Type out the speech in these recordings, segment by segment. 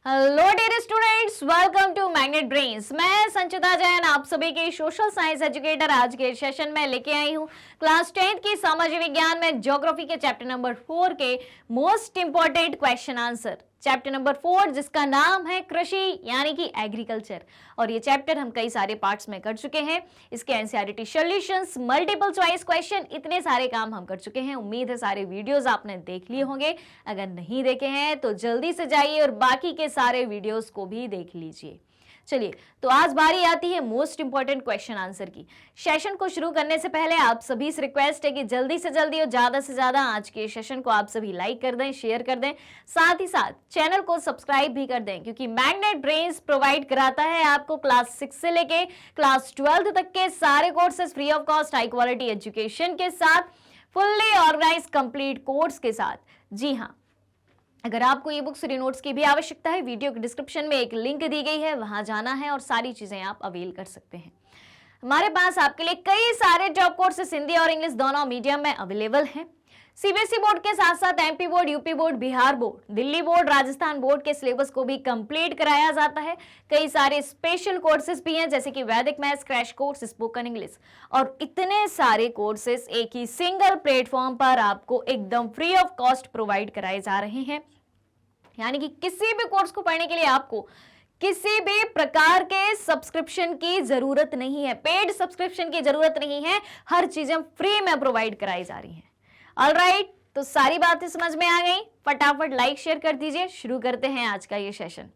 Hello dear students, welcome to Magnet Brains. मैं संचिता जैन आप सभी के सोशल साइंस एजुकेटर आज के सेशन में लेके आई हूँ क्लास 10th की सामाजिक विज्ञान में ज्योग्राफी के चैप्टर नंबर 4 के most important question answer. Chapter number 4 जिसका नाम है कृषि यानी कि एग्रीकल्चर, और ये चैप्टर हम कई सारे पार्ट्स में कर चुके हैं। इसके NCERT solutions, multiple choice question, इतने सारे काम हम कर चुके हैं। उम्मीद है सारे वीडियोस आपने देख लिए होंगे। अगर नहीं देखे हैं तो जल्दी से जाइए और बाकी के सारे वीडियोस को भी देख लीजिए। चलिए, तो आज बारी आती है मोस्ट इंपॉर्टेंट क्वेश्चन आंसर की। सेशन को शुरू करने से पहले आप सभी से रिक्वेस्ट है कि जल्दी से जल्दी और ज्यादा से ज्यादा आज के सेशन को आप सभी लाइक कर दें, शेयर कर दें, साथ ही साथ चैनल को सब्सक्राइब भी कर दें, क्योंकि मैग्नेट ब्रेन्स प्रोवाइड कराता है आपको क्लास 6 से लेके क्लास 12 तक के सारे courses free of cost, high quality education के साथ, फुल्ली ऑर्गेनाइज कंप्लीट कोर्स के साथ। जी हाँ, अगर आपको ई बुक्स, नोट्स की भी आवश्यकता है, वीडियो के डिस्क्रिप्शन में एक लिंक दी गई है, वहां जाना है और सारी चीजें आप अवेल कर सकते हैं। हमारे पास आपके लिए कई सारे जॉब कोर्सेस हिंदी और इंग्लिश दोनों मीडियम में अवेलेबल हैं। सीबीएसई बोर्ड के साथ साथ MP board, UP board, Bihar board, Delhi board, Rajasthan board के सिलेबस को भी कंप्लीट कराया जाता है। कई सारे स्पेशल कोर्सेज भी हैं, जैसे कि वैदिक maths crash course, spoken English, और इतने सारे कोर्सेज एक ही सिंगल प्लेटफॉर्म पर आपको एकदम फ्री ऑफ कॉस्ट प्रोवाइड कराए जा रहे हैं। यानी कि किसी भी कोर्स को पढ़ने के लिए आपको किसी भी प्रकार के सब्सक्रिप्शन की जरूरत नहीं है, पेड सब्सक्रिप्शन की जरूरत नहीं है। हर चीजें फ्री में प्रोवाइड कराई जा रही हैं। ऑलराइट, तो सारी बातें समझ में आ गई। फटाफट लाइक शेयर कर दीजिए। शुरू करते हैं आज का ये सेशन।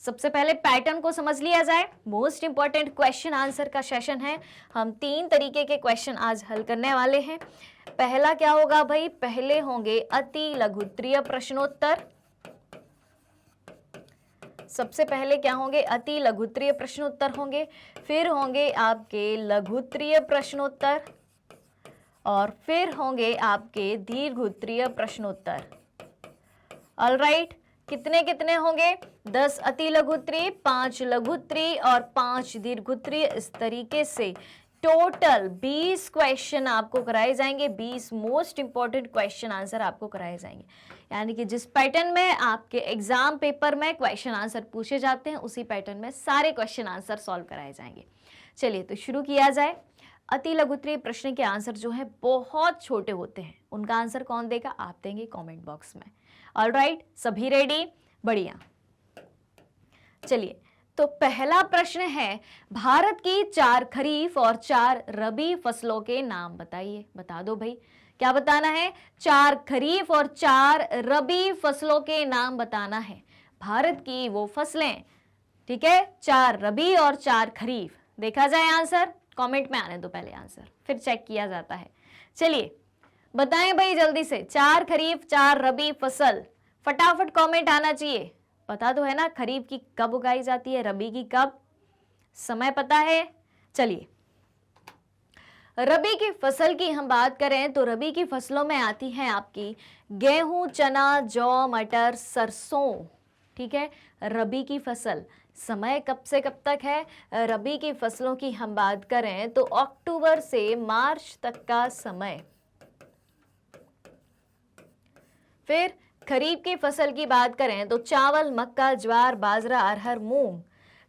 सबसे पहले पैटर्न को समझ लिया जाए। मोस्ट इंपॉर्टेंट क्वेश्चन आंसर का सेशन है। हम 3 तरीके के क्वेश्चन आज हल करने वाले हैं। पहला क्या होगा भाई? पहले होंगे अति लघुत्तरीय प्रश्नोत्तर। सबसे पहले क्या होंगे? अति लघुत्तरीय प्रश्नोत्तर होंगे। फिर होंगे आपके लघुत्तरीय प्रश्नोत्तर, और फिर होंगे आपके दीर्घोत्तरीय प्रश्नोत्तर। ऑलराइट, कितने कितने होंगे? 10 अति लघुत्तरीय, 5 लघुत्तरीय और 5 दीर्घोत्तरीय। इस तरीके से टोटल 20 क्वेश्चन आपको कराए जाएंगे। 20 मोस्ट इंपॉर्टेंट क्वेश्चन आंसर आपको कराए जाएंगे। यानी कि जिस पैटर्न में आपके एग्जाम पेपर में क्वेश्चन आंसर पूछे जाते हैं, उसी पैटर्न में सारे क्वेश्चन आंसर सॉल्व कराए जाएंगे। चलिए, तो शुरू किया जाए। अति लघुत्तरीय प्रश्न के आंसर जो है बहुत छोटे होते हैं। उनका आंसर कौन देगा? आप देंगे कमेंट बॉक्स में। ऑलराइट, सभी रेडी? बढ़िया। चलिए, तो पहला प्रश्न है, भारत की 4 खरीफ और 4 रबी फसलों के नाम बताइए। बता दो भाई, क्या बताना है? 4 खरीफ और 4 रबी फसलों के नाम बताना है। भारत की वो फसलें, ठीक है, 4 रबी और 4 खरीफ। देखा जाए आंसर, कमेंट में आने दो पहले आंसर, फिर चेक किया जाता है। चलिए बताएं भाई जल्दी से, 4 खरीफ 4 रबी फसल। फटाफट कमेंट आना चाहिए। पता तो है ना खरीफ की कब उगाई जाती है, रबी की कब? समय पता है? चलिए, रबी की फसल की हम बात करें तो रबी की फसलों में आती है आपकी गेहूं, चना, जौ, मटर, सरसों। ठीक है, रबी की फसल। समय कब से कब तक है? रबी की फसलों की हम बात करें तो अक्टूबर से मार्च तक का समय। फिर खरीफ की फसल की बात करें तो चावल, मक्का, ज्वार, बाजरा, अरहर, मूंग।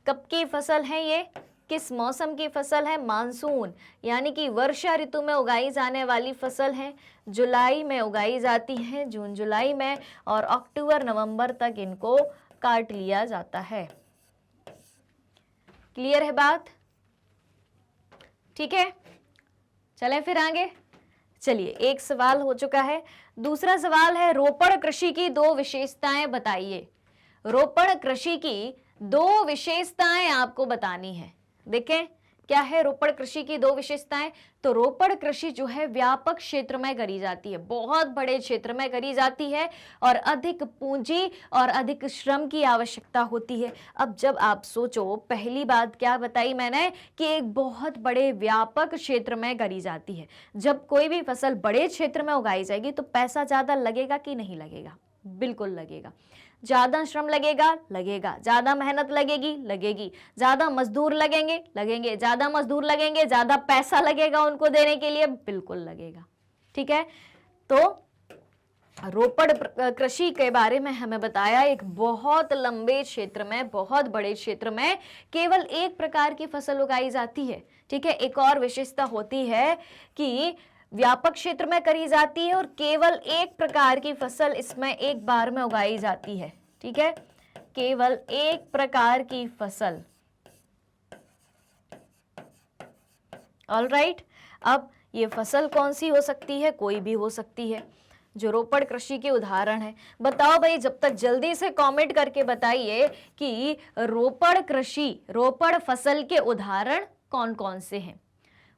कब की फसल है ये? किस मौसम की फसल है? मानसून, यानी कि वर्षा ऋतु में उगाई जाने वाली फसल है। जुलाई में उगाई जाती है, जून जुलाई में, और अक्टूबर नवंबर तक इनको काट लिया जाता है। क्लियर है बात? ठीक है, चलें फिर आगे। चलिए, एक सवाल हो चुका है। दूसरा सवाल है, रोपण कृषि की 2 विशेषताएं बताइए। रोपण कृषि की 2 विशेषताएं आपको बतानी है। देखें क्या है रोपण कृषि की 2 विशेषताएं। तो रोपण कृषि जो है व्यापक क्षेत्र में करी जाती है, बहुत बड़े क्षेत्र में करी जाती है, और अधिक पूंजी और अधिक श्रम की आवश्यकता होती है। अब जब आप सोचो, पहली बात क्या बताई मैंने कि एक बहुत बड़े व्यापक क्षेत्र में करी जाती है। जब कोई भी फसल बड़े क्षेत्र में उगाई जाएगी तो पैसा ज्यादा लगेगा कि नहीं लगेगा? बिल्कुल लगेगा। ज्यादा श्रम लगेगा? लगेगा। ज्यादा मेहनत लगेगी? लगेगी। ज्यादा मजदूर लगेंगे? लगेंगे। ज्यादा मजदूर लगेंगे, ज्यादा पैसा लगेगा उनको देने के लिए? बिल्कुल लगेगा। ठीक है, तो रोपड़ कृषि के बारे में हमें बताया, एक बहुत लंबे क्षेत्र में, बहुत बड़े क्षेत्र में केवल एक प्रकार की फसल उगाई जाती है। ठीक है, एक और विशेषता होती है कि व्यापक क्षेत्र में करी जाती है और केवल एक प्रकार की फसल इसमें एक बार में उगाई जाती है। ठीक है, केवल एक प्रकार की फसल। ऑल राइट, अब ये फसल कौन सी हो सकती है? कोई भी हो सकती है, जो रोपड़ कृषि के उदाहरण है। बताओ भाई, जब तक जल्दी से कमेंट करके बताइए कि रोपड़ कृषि, रोपड़ फसल के उदाहरण कौन कौन से हैं।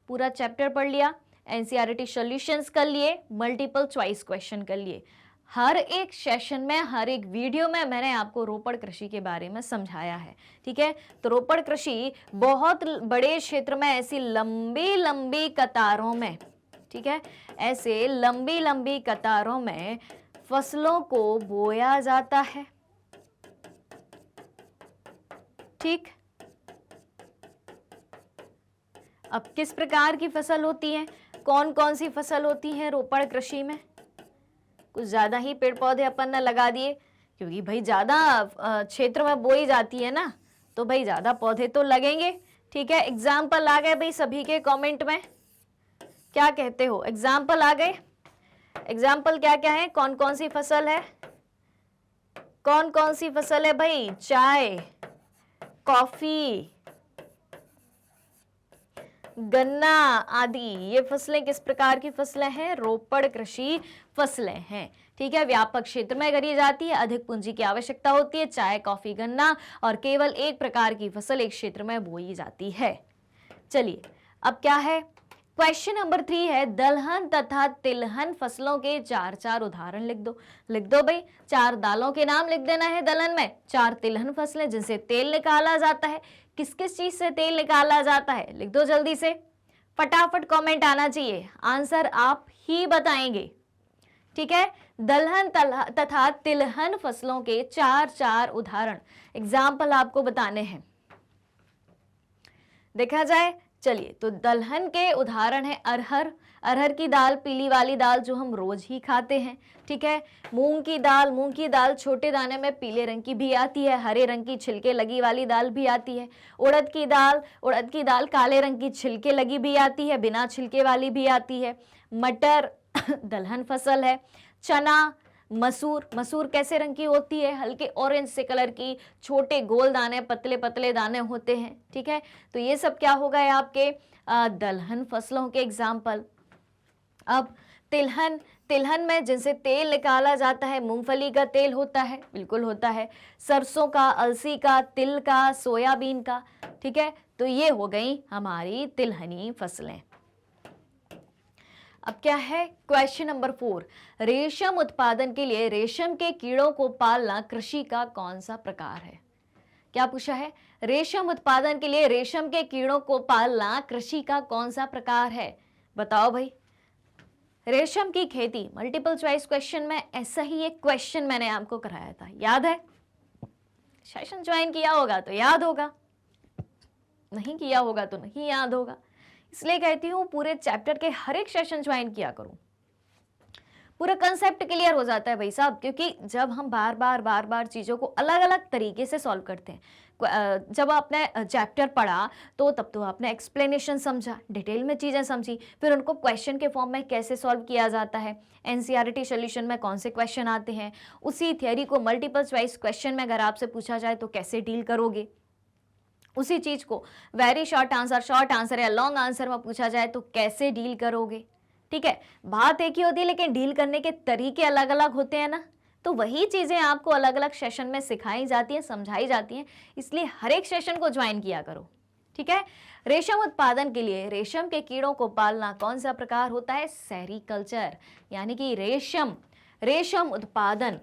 पूरा चैप्टर पढ़ लिया, एनसीईआरटी सॉल्यूशंस कर लिए, मल्टीपल चॉइस क्वेश्चन कर लिए। हर एक सेशन में, हर एक वीडियो में मैंने आपको रोपड़ कृषि के बारे में समझाया है। ठीक है, तो रोपड़ कृषि बहुत बड़े क्षेत्र में ऐसी लंबी लंबी कतारों में, ठीक है, ऐसे लंबी लंबी कतारों में फसलों को बोया जाता है। ठीक, अब किस प्रकार की फसल होती है, कौन कौन सी फसल होती है रोपड़ कृषि में? कुछ ज्यादा ही पेड़ पौधे अपन ने लगा दिए, क्योंकि भाई ज्यादा क्षेत्र में बोई जाती है ना, तो भाई ज्यादा पौधे तो लगेंगे। ठीक है, एग्जाम्पल आ गए भाई सभी के कमेंट में, क्या कहते हो? एग्जाम्पल आ गए? एग्जाम्पल क्या क्या है, कौन कौन सी फसल है? कौन कौन सी फसल है भाई? चाय, कॉफी, गन्ना आदि, ये फसलें किस प्रकार की फसलें हैं? रोपड़ कृषि फसलें हैं। ठीक है, व्यापक क्षेत्र में करी जाती है, अधिक पूंजी की आवश्यकता होती है, चाय, कॉफी, गन्ना, और केवल एक प्रकार की फसल एक क्षेत्र में बोई जाती है। चलिए, अब क्या है? क्वेश्चन नंबर 3 है, दलहन तथा तिलहन फसलों के 4 उदाहरण लिख दो। लिख दो भाई, 4 दालों के नाम लिख देना है दलहन में, 4 तिलहन फसलें जिनसे तेल निकाला जाता है। किस किस चीज से तेल निकाला जाता है? लिख दो जल्दी से, फटाफट कमेंट आना चाहिए, आंसर आप ही बताएंगे। ठीक है, दलहन तथा तिलहन फसलों के 4 उदाहरण, एग्जाम्पल आपको बताने हैं। देखा जाए, चलिए, तो दलहन के उदाहरण है अरहर, अरहर की दाल, पीली वाली दाल जो हम रोज ही खाते हैं। ठीक है, मूंग की दाल, मूंग की दाल छोटे दाने में पीले रंग की भी आती है, हरे रंग की छिलके लगी वाली दाल भी आती है। उड़द की दाल, उड़द की दाल काले रंग की छिलके लगी भी आती है, बिना छिलके वाली भी आती है। मटर दलहन फसल है। चना, मसूर, मसूर कैसे रंग की होती है? हल्के ऑरेंज से कलर की, छोटे गोल दाने, पतले पतले दाने होते हैं। ठीक है, तो ये सब क्या हो गए आपके दलहन फसलों के एग्जाम्पल। अब तिलहन, तिलहन में जिनसे तेल निकाला जाता है, मूंगफली का तेल होता है, बिल्कुल होता है, सरसों का, अलसी का, तिल का, सोयाबीन का। ठीक है, तो ये हो गई हमारी तिलहनी फसलें। अब क्या है? क्वेश्चन नंबर 4, रेशम उत्पादन के लिए रेशम के कीड़ों को पालना कृषि का कौन सा प्रकार है? क्या पूछा है? रेशम उत्पादन के लिए रेशम के कीड़ों को पालना कृषि का कौन सा प्रकार है? बताओ भाई। रेशम की खेती, मल्टीपल चॉइस क्वेश्चन में ऐसा ही एक क्वेश्चन मैंने आपको कराया था, याद है? सेशन ज्वाइन किया होगा तो याद होगा, नहीं किया होगा तो नहीं याद होगा। इसलिए कहती हूँ पूरे चैप्टर के हर एक सेशन ज्वाइन किया करो, पूरा कंसेप्ट क्लियर हो जाता है भाई साहब। क्योंकि जब हम बार बार चीज़ों को अलग अलग तरीके से सॉल्व करते हैं, जब आपने चैप्टर पढ़ा तो तब तो आपने एक्सप्लेनेशन समझा, डिटेल में चीज़ें समझी, फिर उनको क्वेश्चन के फॉर्म में कैसे सॉल्व किया जाता है, एनसीईआरटी सॉल्यूशन में कौन से क्वेश्चन आते हैं, उसी थियोरी को मल्टीपल चॉइस क्वेश्चन में अगर आपसे पूछा जाए तो कैसे डील करोगे, उसी चीज़ को वेरी शॉर्ट आंसर या लॉन्ग आंसर में पूछा जाए तो कैसे डील करोगे। ठीक है, बात एक ही होती है लेकिन डील करने के तरीके अलग अलग होते हैं ना, तो वही चीज़ें आपको अलग अलग सेशन में सिखाई जाती हैं, समझाई जाती हैं। इसलिए हर एक सेशन को ज्वाइन किया करो। ठीक है, रेशम उत्पादन के लिए रेशम के कीड़ों को पालना कौन सा प्रकार होता है? सेरीकल्चर, यानी कि रेशम उत्पादन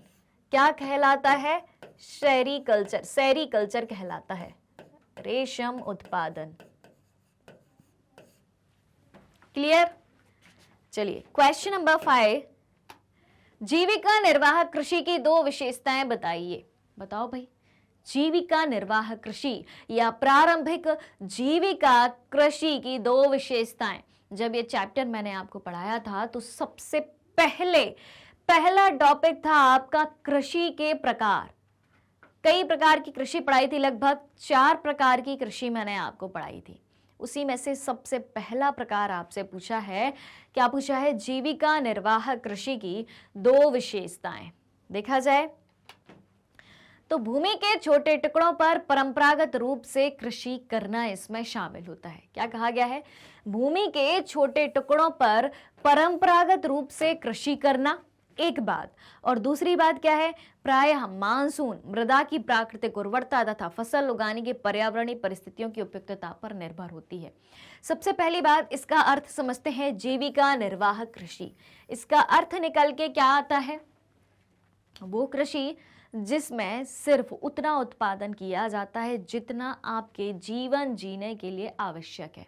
क्या कहलाता है? सेरीकल्चर, सेरीकल्चर कहलाता है रेशम उत्पादन। क्लियर? चलिए, क्वेश्चन नंबर 5, जीविका निर्वाह कृषि की 2 विशेषताएं बताइए। बताओ भाई, जीविका निर्वाह कृषि या प्रारंभिक जीविका कृषि की 2 विशेषताएं। जब ये चैप्टर मैंने आपको पढ़ाया था तो सबसे पहला टॉपिक था आपका कृषि के प्रकार। कई प्रकार की कृषि पढ़ाई थी, लगभग 4 प्रकार की कृषि मैंने आपको पढ़ाई थी। उसी में से सबसे पहला प्रकार आपसे पूछा है, क्या पूछा है? जीविका निर्वाह कृषि की 2 विशेषताएं। देखा जाए तो भूमि के छोटे टुकड़ों पर परंपरागत रूप से कृषि करना इसमें शामिल होता है। क्या कहा गया है? भूमि के छोटे टुकड़ों पर परंपरागत रूप से कृषि करना, एक बात। और दूसरी बात क्या है? प्रायः मानसून, मृदा की प्राकृतिक उर्वरता तथा फसल उगाने की पर्यावरणीय परिस्थितियों की उपयुक्तता पर निर्भर होती है। सबसे पहली बात, इसका अर्थ समझते हैं, जीविका निर्वाह कृषि। इसका अर्थ निकल के क्या आता है? वो कृषि जिसमें सिर्फ उतना उत्पादन किया जाता है जितना आपके जीवन जीने के लिए आवश्यक है।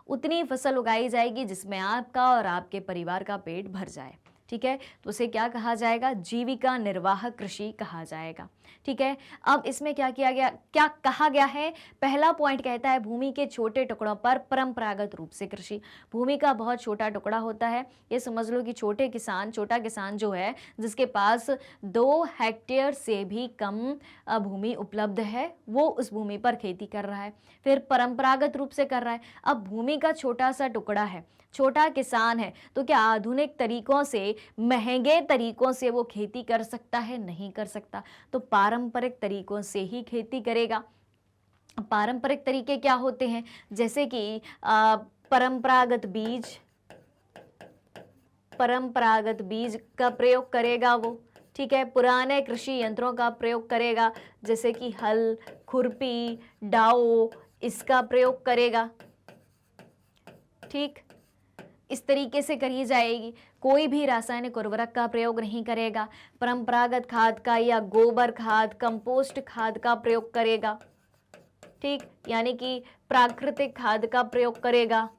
उतनी फसल उगाई जाएगी जिसमें आपका और आपके परिवार का पेट भर जाए। ठीक है, तो उसे क्या कहा जाएगा? जीविका निर्वाह कृषि कहा जाएगा। ठीक है, अब इसमें क्या किया गया, क्या कहा गया है? पहला पॉइंट कहता है भूमि के छोटे टुकड़ों पर परंपरागत रूप से कृषि। भूमि का बहुत छोटा टुकड़ा होता है, ये समझ लो कि छोटा किसान जो है, जिसके पास 2 हेक्टेयर से भी कम भूमि उपलब्ध है, वो उस भूमि पर खेती कर रहा है, फिर परंपरागत रूप से कर रहा है। अब भूमि का छोटा सा टुकड़ा है, छोटा किसान है, तो क्या आधुनिक तरीकों से, महंगे तरीकों से वो खेती कर सकता है? नहीं कर सकता। तो पारंपरिक तरीकों से ही खेती करेगा। पारंपरिक तरीके क्या होते हैं? जैसे कि परंपरागत बीज का प्रयोग करेगा वो। ठीक है, पुराने कृषि यंत्रों का प्रयोग करेगा, जैसे कि हल, खुरपी, डाओ, इसका प्रयोग करेगा। ठीक, इस तरीके से करी जाएगी। कोई भी रासायनिक उर्वरक का प्रयोग नहीं करेगा। परंपरागत खाद का या गोबर खाद, कंपोस्ट खाद का प्रयोग करेगा। ठीक, यानी कि प्राकृतिक खाद का प्रयोग करेगा।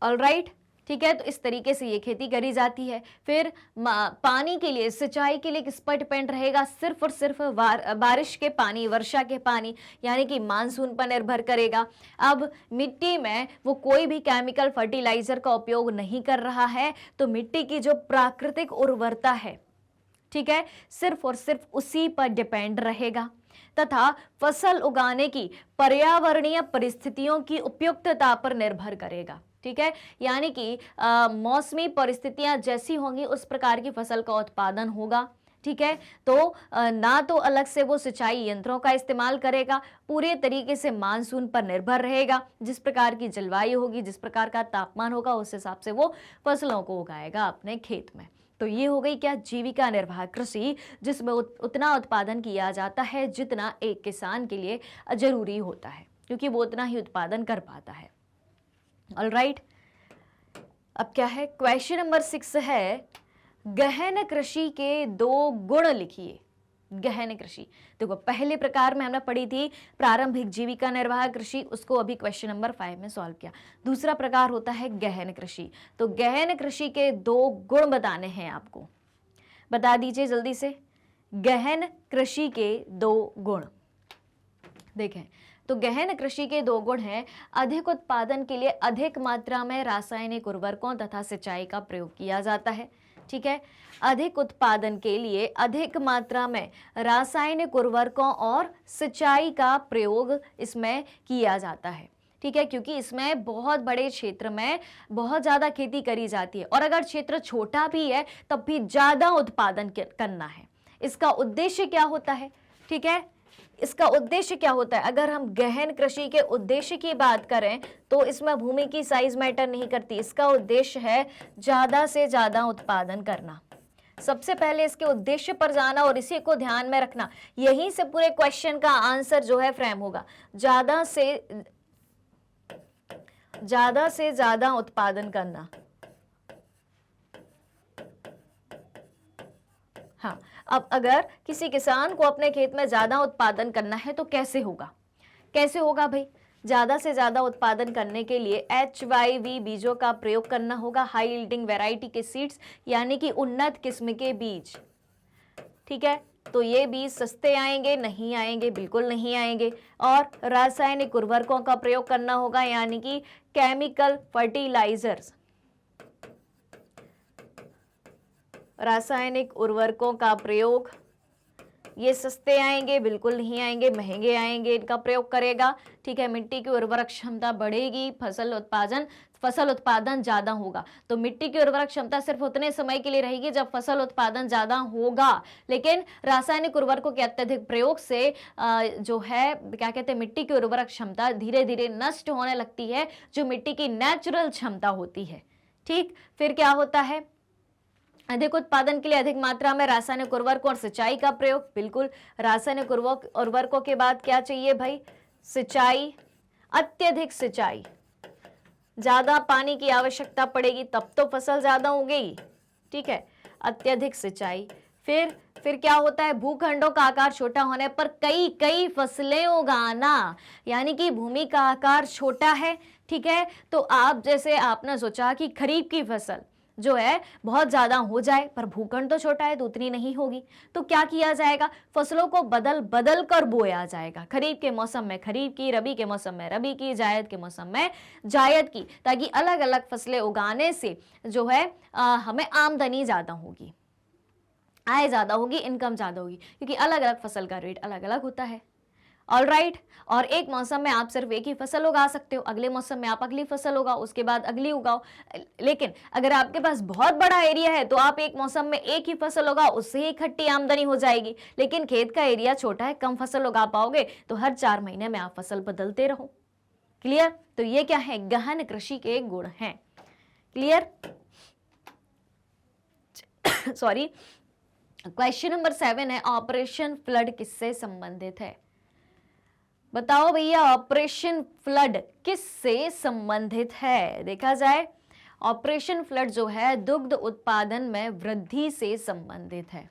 ऑलराइट, ठीक है, तो इस तरीके से ये खेती करी जाती है। फिर पानी के लिए, सिंचाई के लिए किस पर डिपेंड रहेगा? सिर्फ और सिर्फ बारिश के पानी, वर्षा के पानी, यानी कि मानसून पर निर्भर करेगा। अब मिट्टी में वो कोई भी केमिकल फर्टिलाइजर का उपयोग नहीं कर रहा है, तो मिट्टी की जो प्राकृतिक उर्वरता है, ठीक है, सिर्फ और सिर्फ उसी पर डिपेंड रहेगा। तथा फसल उगाने की पर्यावरणीय परिस्थितियों की उपयुक्तता पर निर्भर करेगा। ठीक है, यानी कि मौसमी परिस्थितियां जैसी होंगी उस प्रकार की फसल का उत्पादन होगा। ठीक है, तो ना तो अलग से वो सिंचाई यंत्रों का इस्तेमाल करेगा, पूरे तरीके से मानसून पर निर्भर रहेगा। जिस प्रकार की जलवायु होगी, जिस प्रकार का तापमान होगा, उस हिसाब से वो फसलों को उगाएगा अपने खेत में। तो ये हो गई क्या? जीविका निर्वाह कृषि, जिसमें उतना उत्पादन किया जाता है जितना एक किसान के लिए जरूरी होता है, क्योंकि वो उतना ही उत्पादन कर पाता है। ऑलराइट, अब क्या है? क्वेश्चन नंबर 6 है, गहन कृषि के 2 गुण लिखिए। गहन कृषि, देखो पहले प्रकार में हमने पढ़ी थी प्रारंभिक जीविका निर्वाह कृषि, उसको अभी क्वेश्चन नंबर 5 में सॉल्व किया। दूसरा प्रकार होता है गहन कृषि। तो गहन कृषि के 2 गुण बताने हैं आपको, बता दीजिए जल्दी से। गहन कृषि के 2 गुण देखें तो गहन कृषि के 2 गुण हैं। अधिक उत्पादन के लिए अधिक मात्रा में रासायनिक उर्वरकों तथा सिंचाई का प्रयोग किया जाता है। ठीक है, अधिक उत्पादन के लिए अधिक मात्रा में रासायनिक उर्वरकों और सिंचाई का प्रयोग इसमें किया जाता है। ठीक है, क्योंकि इसमें बहुत बड़े क्षेत्र में बहुत ज़्यादा खेती करी जाती है, और अगर क्षेत्र छोटा भी है तब भी ज़्यादा उत्पादन करना है। इसका उद्देश्य क्या होता है? ठीक है, इसका उद्देश्य क्या होता है? अगर हम गहन कृषि के उद्देश्य की बात करें तो इसमें भूमि की साइज मैटर नहीं करती। इसका उद्देश्य है ज़्यादा से ज़्यादा उत्पादन करना। सबसे पहले इसके उद्देश्य पर जाना और इसी को ध्यान में रखना। यहीं से पूरे क्वेश्चन का आंसर जो है फ्रेम होगा। ज़्यादा से ज़्यादा उत्पादन करना। हाँ, अब अगर किसी किसान को अपने खेत में ज़्यादा उत्पादन करना है तो कैसे होगा? कैसे होगा भाई? ज़्यादा से ज़्यादा उत्पादन करने के लिए HYV बीजों का प्रयोग करना होगा, हाई यील्डिंग वैरायटी के सीड्स, यानी कि उन्नत किस्म के बीज। ठीक है, तो ये बीज सस्ते आएंगे? नहीं आएंगे, बिल्कुल नहीं आएंगे। और रासायनिक उर्वरकों का प्रयोग करना होगा, यानी कि केमिकल फर्टिलाइजर्स। रासायनिक उर्वरकों का प्रयोग, ये सस्ते आएंगे, बिल्कुल नहीं आएंगे, महंगे आएंगे, इनका प्रयोग करेगा। ठीक है, मिट्टी की उर्वरक क्षमता बढ़ेगी, फसल उत्पादन ज्यादा होगा। तो मिट्टी की उर्वरक क्षमता सिर्फ उतने समय के लिए रहेगी जब फसल उत्पादन ज्यादा होगा, लेकिन रासायनिक उर्वरकों के अत्यधिक प्रयोग से जो है क्या कहते हैं, मिट्टी की उर्वरक क्षमता धीरे धीरे नष्ट होने लगती है, जो मिट्टी की नेचुरल क्षमता होती है। ठीक, फिर क्या होता है, अधिक उत्पादन के लिए अधिक मात्रा में रासायनिक उर्वरकों और सिंचाई का प्रयोग। बिल्कुल, रासायनिक उर्वरकों के बाद क्या चाहिए भाई, सिंचाई, अत्यधिक सिंचाई, ज्यादा पानी की आवश्यकता पड़ेगी तब तो फसल ज्यादा उगेगी। ठीक है, अत्यधिक सिंचाई। फिर क्या होता है, भूखंडों का आकार छोटा होने पर कई कई फसलें उगाना, यानी कि भूमि का आकार छोटा है। ठीक है, तो आप जैसे आपने सोचा कि खरीफ की फसल जो है बहुत ज्यादा हो जाए, पर भूखंड तो छोटा है तो उतनी नहीं होगी, तो क्या किया जाएगा, फसलों को बदल बदल कर बोया जाएगा। खरीफ के मौसम में खरीफ की, रबी के मौसम में रबी की, जायद के मौसम में जायद की, ताकि अलग अलग फसलें उगाने से जो है हमें आमदनी ज्यादा होगी, आय ज्यादा होगी, इनकम ज्यादा होगी, क्योंकि अलग अलग फसल का रेट अलग अलग होता है। ऑल राइट, और एक मौसम में आप सिर्फ एक ही फसल उगा सकते हो, अगले मौसम में आप अगली फसल उगाओ, उसके बाद अगली उगाओ। लेकिन अगर आपके पास बहुत बड़ा एरिया है तो आप एक मौसम में एक ही फसल उगाओ, उससे ही इकट्ठी आमदनी हो जाएगी। लेकिन खेत का एरिया छोटा है, कम फसल उगा पाओगे, तो हर 4 महीने में आप फसल बदलते रहो। क्लियर, तो ये क्या है, गहन कृषि के गुण हैं। Clear, sorry. क्वेश्चन नंबर 7 है, ऑपरेशन फ्लड किससे संबंधित है। बताओ भैया, ऑपरेशन फ्लड किससे संबंधित है। देखा जाए, ऑपरेशन फ्लड जो है दुग्ध उत्पादन में वृद्धि से संबंधित है।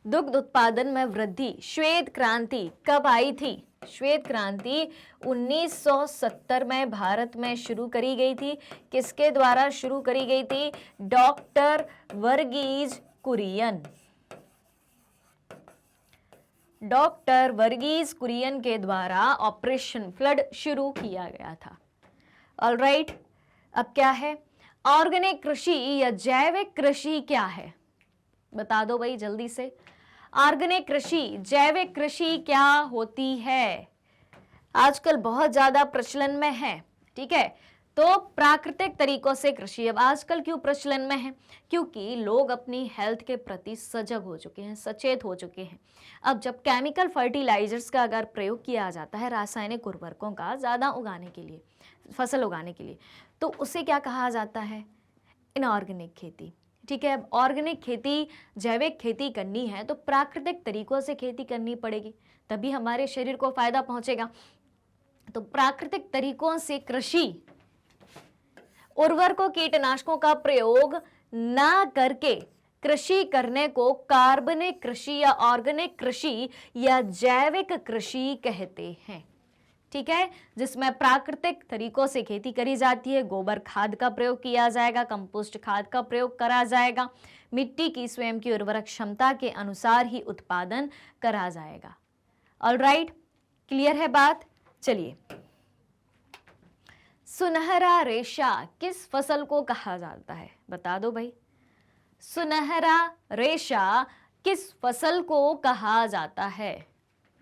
दुग्ध उत्पादन में वृद्धि, श्वेत क्रांति कब आई थी। श्वेत क्रांति 1970 में भारत में शुरू करी गई थी। किसके द्वारा शुरू करी गई थी, डॉक्टर वर्गीज कुरियन। डॉक्टर वर्गीज कुरियन के द्वारा ऑपरेशन फ्लड शुरू किया गया था। ऑलराइट, अब क्या है, ऑर्गेनिक कृषि या जैविक कृषि क्या है, बता दो भाई जल्दी से। ऑर्गेनिक कृषि, जैविक कृषि क्या होती है, आजकल बहुत ज्यादा प्रचलन में है। ठीक है, तो प्राकृतिक तरीकों से कृषि अब आजकल क्यों प्रचलन में है, क्योंकि लोग अपनी हेल्थ के प्रति सजग हो चुके हैं, सचेत हो चुके हैं। अब जब केमिकल फर्टिलाइजर्स का अगर प्रयोग किया जाता है, रासायनिक उर्वरकों का ज़्यादा उगाने के लिए, फसल उगाने के लिए, तो उसे क्या कहा जाता है, इनऑर्गेनिक खेती। ठीक है, अब ऑर्गेनिक खेती, जैविक खेती करनी है तो प्राकृतिक तरीकों से खेती करनी पड़ेगी, तभी हमारे शरीर को फायदा पहुंचेगा। तो प्राकृतिक तरीकों से कृषि, उर्वरकों कीटनाशकों का प्रयोग ना करके कृषि करने को कार्बनिक कृषि या ऑर्गेनिक कृषि या जैविक कृषि कहते हैं। ठीक है, जिसमें प्राकृतिक तरीकों से खेती करी जाती है, गोबर खाद का प्रयोग किया जाएगा, कंपोस्ट खाद का प्रयोग करा जाएगा, मिट्टी की स्वयं की उर्वरक क्षमता के अनुसार ही उत्पादन करा जाएगा। ऑलराइट, क्लियर है बात। चलिए, सुनहरा रेशा किस फसल को कहा जाता है, बता दो भाई। सुनहरा रेशा किस फसल को कहा जाता है,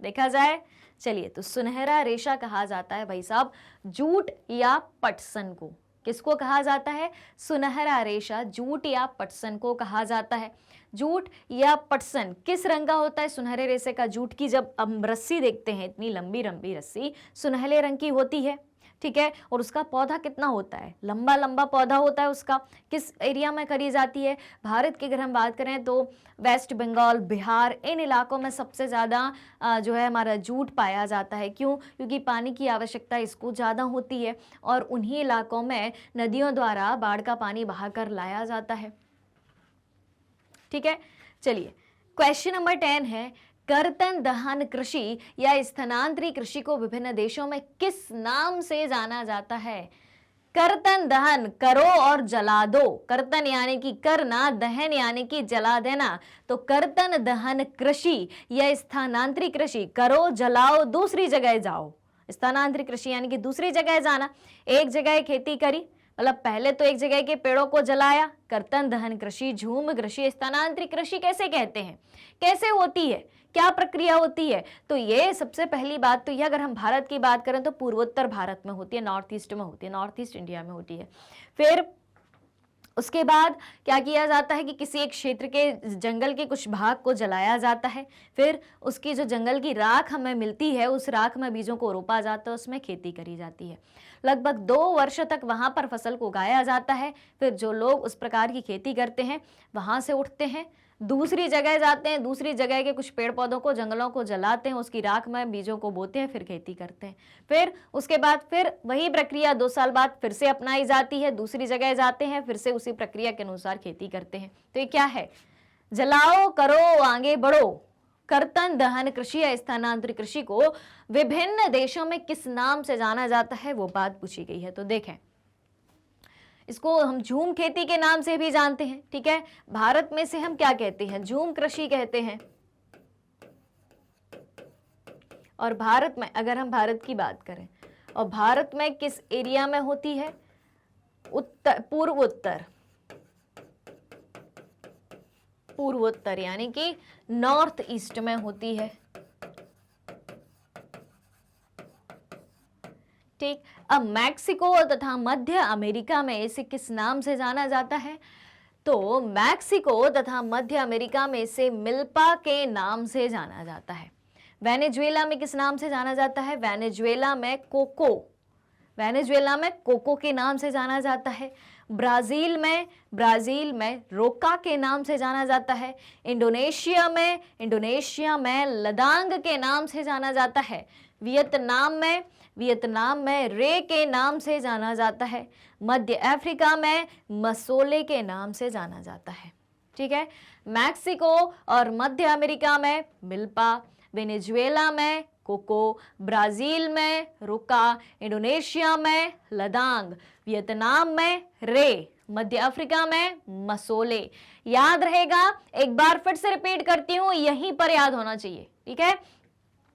देखा जाए। चलिए, तो सुनहरा रेशा कहा जाता है भाई साहब जूट या पटसन को। किसको कहा जाता है, सुनहरा रेशा जूट या पटसन को कहा जाता है। जूट या पटसन किस रंग का होता है, सुनहरे रेशे का, जूट की जब हम रस्सी देखते हैं, इतनी लंबी लंबी रस्सी सुनहरे रंग की होती है। ठीक है, और उसका पौधा कितना होता है, लंबा लंबा पौधा होता है उसका। किस एरिया में करी जाती है, भारत की अगर हम बात करें तो वेस्ट बंगाल, बिहार, इन इलाकों में सबसे ज़्यादा जो है हमारा जूट पाया जाता है। क्यों, क्योंकि पानी की आवश्यकता इसको ज़्यादा होती है और उन्हीं इलाकों में नदियों द्वारा बाढ़ का पानी बहाकर लाया जाता है। ठीक है, चलिए, क्वेश्चन नंबर 10 है, कर्तन दहन कृषि या स्थानांतरी कृषि को विभिन्न देशों में किस नाम से जाना जाता है। कर्तन दहन, करो और जला दो, कर्तन यानी कि करना, दहन यानी कि जला देना, तो कर्तन दहन कृषि या स्थानांतरी कृषि, करो जलाओ दूसरी जगह जाओ। स्थानांतरी कृषि यानी कि दूसरी जगह जाना, एक जगह खेती करी मतलब पहले तो एक जगह के पेड़ों को जलाया, कर्तन दहन कृषि, झूम कृषि, स्थानांतरित कृषि कैसे कहते हैं, कैसे होती है, क्या प्रक्रिया होती है? तो ये सबसे पहली बात तो ये, अगर हम भारत की बात करें तो पूर्वोत्तर भारत में होती है, नॉर्थ ईस्ट में होती है, नॉर्थ ईस्ट इंडिया में होती है। फिर उसके बाद क्या किया जाता है कि किसी एक क्षेत्र के जंगल के कुछ भाग को जलाया जाता है, फिर उसकी जो जंगल की राख हमें मिलती है उस राख में बीजों को रोपा जाता है, उसमें खेती करी जाती है। लगभग 2 वर्ष तक वहां पर फसल को उगाया जाता है। फिर जो लोग उस प्रकार की खेती करते हैं वहां से उठते हैं, दूसरी जगह जाते हैं, दूसरी जगह के कुछ पेड़ पौधों को, जंगलों को जलाते हैं, उसकी राख में बीजों को बोते हैं, फिर खेती करते हैं। फिर उसके बाद फिर वही प्रक्रिया 2 साल बाद फिर से अपनाई जाती है, दूसरी जगह जाते हैं, फिर से उसी प्रक्रिया के अनुसार खेती करते हैं। तो ये क्या है? जलाओ, करो, आगे बढ़ो। कर्तन दहन कृषि या स्थानांतरित कृषि को विभिन्न देशों में किस नाम से जाना जाता है, वो बात पूछी गई है। तो देखें, इसको हम झूम खेती के नाम से भी जानते हैं, ठीक है। भारत में से हम क्या कहते हैं? झूम कृषि कहते हैं। और भारत में, अगर हम भारत की बात करें, और भारत में किस एरिया में होती है? उत्तर, पूर्वोत्तर, पूर्वोत्तर यानी कि नॉर्थ ईस्ट में होती है, ठीक। अब मैक्सिको तथा मध्य अमेरिका में इसे किस नाम से जाना जाता है? तो मैक्सिको तथा मध्य अमेरिका में इसे मिल्पा के नाम से जाना जाता है। वेनेजुएला में किस नाम से जाना जाता है? वेनेजुएला में कोको, वेनेजुएला में कोको के नाम से जाना जाता है। ब्राजील में रोका के नाम से जाना जाता है। इंडोनेशिया में लदांग के नाम से जाना जाता है। वियतनाम में रे के नाम से जाना जाता है। मध्य अफ्रीका में मसोले के नाम से जाना जाता है, ठीक है। मैक्सिको और मध्य अमेरिका में मिल्पा, वेनेजुएला में कोको, ब्राजील में रोका, इंडोनेशिया में लदांग, वियतनाम में रे, मध्य अफ्रीका में मसोले। याद रहेगा, एक बार फिर से रिपीट करती हूं, यहीं पर याद होना चाहिए, ठीक है।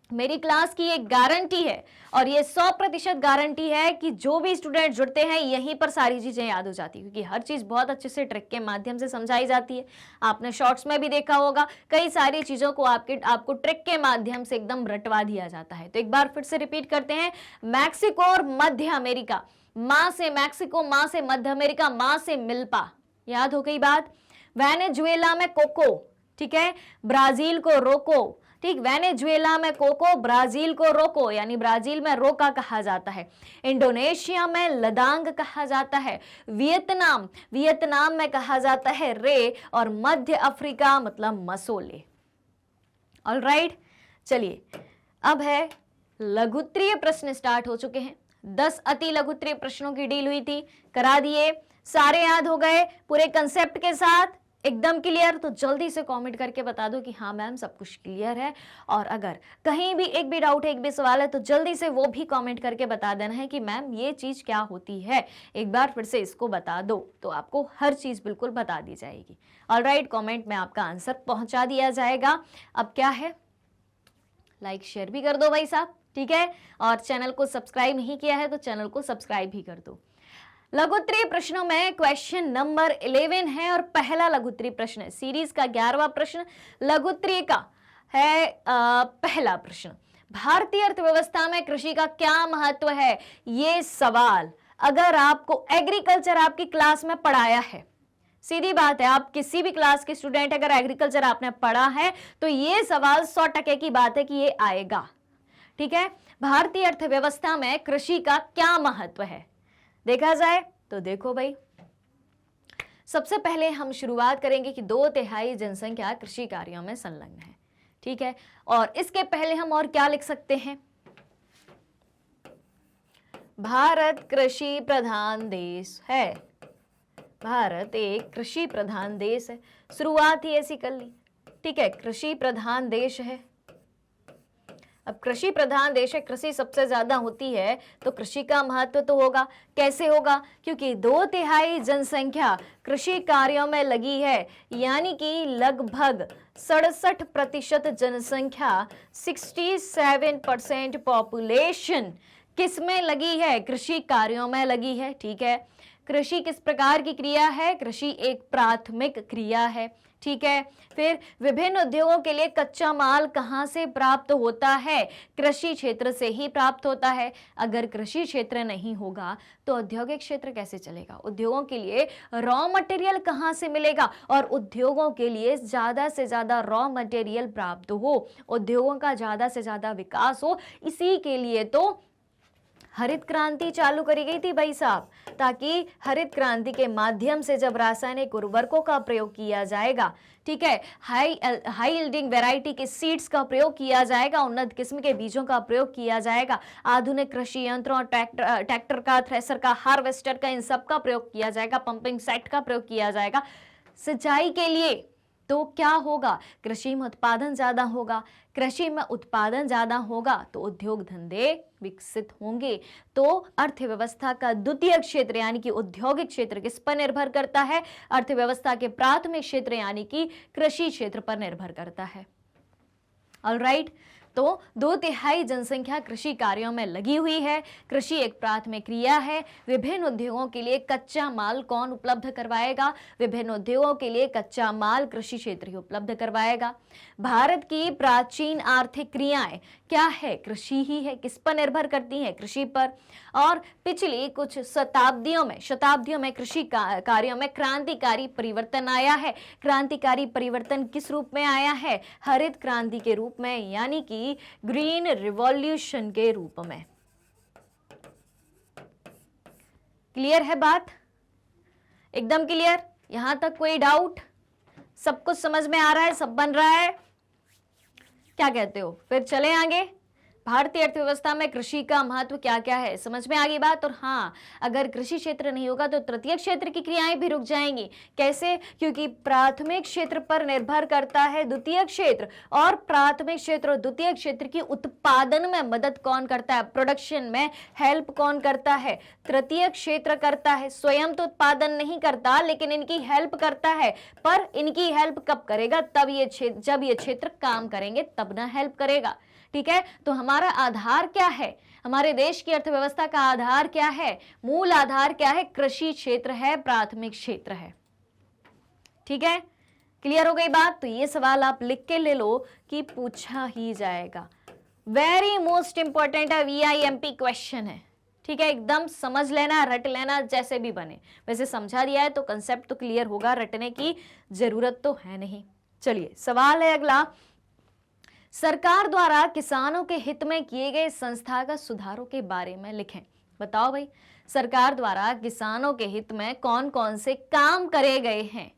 मेरी क्लास की एक गारंटी है और ये 100% गारंटी है कि जो भी स्टूडेंट जुड़ते हैं यहीं पर सारी चीजें याद हो जाती है, क्योंकि हर चीज बहुत अच्छे से ट्रिक के माध्यम से समझाई जाती है। आपने शॉर्ट्स में भी देखा होगा, कई सारी चीजों को आपको ट्रिक के माध्यम से एकदम रटवा दिया जाता है। तो एक बार फिर से रिपीट करते हैं, मैक्सिको और मध्य अमेरिका, माँ से मैक्सिको, माँ से मध्य अमेरिका, माँ से मिल्पा, याद हो गई बात। वेनेजुएला में कोको, ठीक है, ब्राजील को रोको, ठीक। वेनेजुएला में कोको, ब्राजील को रोको यानी ब्राजील में रोका कहा जाता है। इंडोनेशिया में लदांग कहा जाता है। वियतनाम में कहा जाता है रे, और मध्य अफ्रीका मतलब मसोले। ऑलराइट, चलिए अब है लघुत्तरीय प्रश्न स्टार्ट हो चुके हैं। 10 अति लघुत्तरीय प्रश्नों की डील हुई थी, करा दिए, सारे याद हो गए पूरे कंसेप्ट के साथ, एकदम क्लियर। तो जल्दी से कमेंट करके बता दो कि हाँ मैम सब कुछ क्लियर है। और अगर कहीं भी एक भी डाउट है, एक भी सवाल है, तो जल्दी से वो भी कमेंट करके बता देना है कि मैम ये चीज क्या होती है, एक बार फिर से इसको बता दो, तो आपको हर चीज बिल्कुल बता दी जाएगी। ऑलराइट, कमेंट में आपका आंसर पहुंचा दिया जाएगा। अब क्या है, लाइक शेयर भी कर दो भाई साहब, ठीक है। और चैनल को सब्सक्राइब नहीं किया है तो चैनल को सब्सक्राइब भी कर दो। लघुत्तरीय प्रश्नों में क्वेश्चन नंबर 11 है और पहला लघुत्तरीय प्रश्न है, सीरीज का 11वां प्रश्न लघुत्तरीय का है। पहला प्रश्न, भारतीय अर्थव्यवस्था में कृषि का क्या महत्व है? ये सवाल अगर आपको एग्रीकल्चर आपकी क्लास में पढ़ाया है, सीधी बात है, आप किसी भी क्लास के स्टूडेंट अगर एग्रीकल्चर आपने पढ़ा है तो ये सवाल 100% की बात है कि ये आएगा, ठीक है। भारतीय अर्थव्यवस्था में कृषि का क्या महत्व है देखा जाए तो देखो भाई, सबसे पहले हम शुरुआत करेंगे कि 2/3 जनसंख्या कृषि कार्यों में संलग्न है, ठीक है। और इसके पहले हम और क्या लिख सकते हैं, भारत कृषि प्रधान देश है, भारत एक कृषि प्रधान देश है, शुरुआत ही ऐसी कर ली, ठीक है, कृषि प्रधान देश है। अब कृषि प्रधान देश है, कृषि सबसे ज्यादा होती है तो कृषि का महत्व तो होगा। कैसे होगा? क्योंकि 2/3 जनसंख्या कृषि कार्यों में लगी है, यानी कि लगभग 67% जनसंख्या, 67% पॉपुलेशन किस में लगी है? कृषि कार्यों में लगी है, ठीक है। कृषि किस प्रकार की क्रिया है? कृषि एक प्राथमिक क्रिया है। ठीक है। फिर विभिन्न उद्योगों के लिए कच्चा माल कहाँ से प्राप्त होता है? कृषि क्षेत्र से ही प्राप्त होता है। अगर कृषि क्षेत्र नहीं होगा तो औद्योगिक क्षेत्र कैसे चलेगा? उद्योगों के लिए रॉ मटेरियल कहाँ से मिलेगा? और उद्योगों के लिए ज्यादा से ज्यादा रॉ मटेरियल प्राप्त हो, उद्योगों का ज्यादा से ज्यादा विकास हो, इसी के लिए तो हरित क्रांति चालू करी गई थी भाई साहब, ताकि हरित क्रांति के माध्यम से जब रासायनिक उर्वरकों का प्रयोग किया जाएगा, ठीक है, हाई यील्डिंग वैरायटी के सीड्स का प्रयोग किया जाएगा, उन्नत किस्म के बीजों का प्रयोग किया जाएगा, आधुनिक कृषि यंत्रों, ट्रैक्टर का, थ्रेसर का, हार्वेस्टर का, इन सब का प्रयोग किया जाएगा, पंपिंग सेट का प्रयोग किया जाएगा सिंचाई के लिए, तो क्या होगा? कृषि में उत्पादन ज्यादा होगा। कृषि में उत्पादन ज्यादा होगा तो उद्योग धंधे विकसित होंगे। तो अर्थव्यवस्था का द्वितीय क्षेत्र यानी कि औद्योगिक क्षेत्र किस पर निर्भर करता है? अर्थव्यवस्था के प्राथमिक क्षेत्र यानी कि कृषि क्षेत्र पर निर्भर करता है। ऑलराइट, तो 2/3 जनसंख्या कृषि कार्यों में लगी हुई है। कृषि एक प्राथमिक क्रिया है। विभिन्न उद्योगों के लिए कच्चा माल कौन उपलब्ध करवाएगा? विभिन्न उद्योगों के लिए कच्चा माल कृषि क्षेत्र ही उपलब्ध करवाएगा। भारत की प्राचीन आर्थिक क्रियाएं क्या है? कृषि ही है। किस पर निर्भर करती है? कृषि पर। और पिछली कुछ शताब्दियों में कृषि कार्यों में क्रांतिकारी परिवर्तन आया है। क्रांतिकारी परिवर्तन किस रूप में आया है? हरित क्रांति के रूप में, यानी कि ग्रीन रिवॉल्यूशन के रूप में। क्लियर है बात? एकदम क्लियर? यहां तक कोई डाउट? सब कुछ समझ में आ रहा है? सब बन रहा है? क्या कहते हो? फिर चले आगे। भारतीय अर्थव्यवस्था में कृषि का महत्व क्या क्या है, समझ में आ गई बात। और हाँ, अगर कृषि क्षेत्र नहीं होगा तो तृतीय क्षेत्र की क्रियाएं भी रुक जाएंगी। कैसे? क्योंकि प्राथमिक क्षेत्र पर निर्भर करता है द्वितीय क्षेत्र, और प्राथमिक क्षेत्र और द्वितीय क्षेत्र की उत्पादन में मदद कौन करता है? प्रोडक्शन में हेल्प कौन करता है? तृतीय क्षेत्र करता है। स्वयं तो उत्पादन नहीं करता, लेकिन इनकी हेल्प करता है। पर इनकी हेल्प कब करेगा? जब ये क्षेत्र काम करेंगे तब ना हेल्प करेगा। ठीक है, तो हमारा आधार क्या है? हमारे देश की अर्थव्यवस्था का आधार क्या है? मूल आधार क्या है? कृषि क्षेत्र है, प्राथमिक क्षेत्र है। ठीक है, क्लियर हो गई बात? तो ये सवाल आप लिख के ले लो कि पूछा ही जाएगा। वेरी मोस्ट इंपॉर्टेंट है, VIMP क्वेश्चन है। ठीक है, एकदम समझ लेना, रट लेना, जैसे भी बने। वैसे समझा दिया है तो कंसेप्ट तो क्लियर होगा, रटने की जरूरत तो है नहीं। चलिए, सवाल है अगला। सरकार द्वारा किसानों के हित में किए गए संस्थागत सुधारों के बारे में लिखें। बताओ भाई, सरकार द्वारा किसानों के हित में कौन कौन से काम करे गए हैं?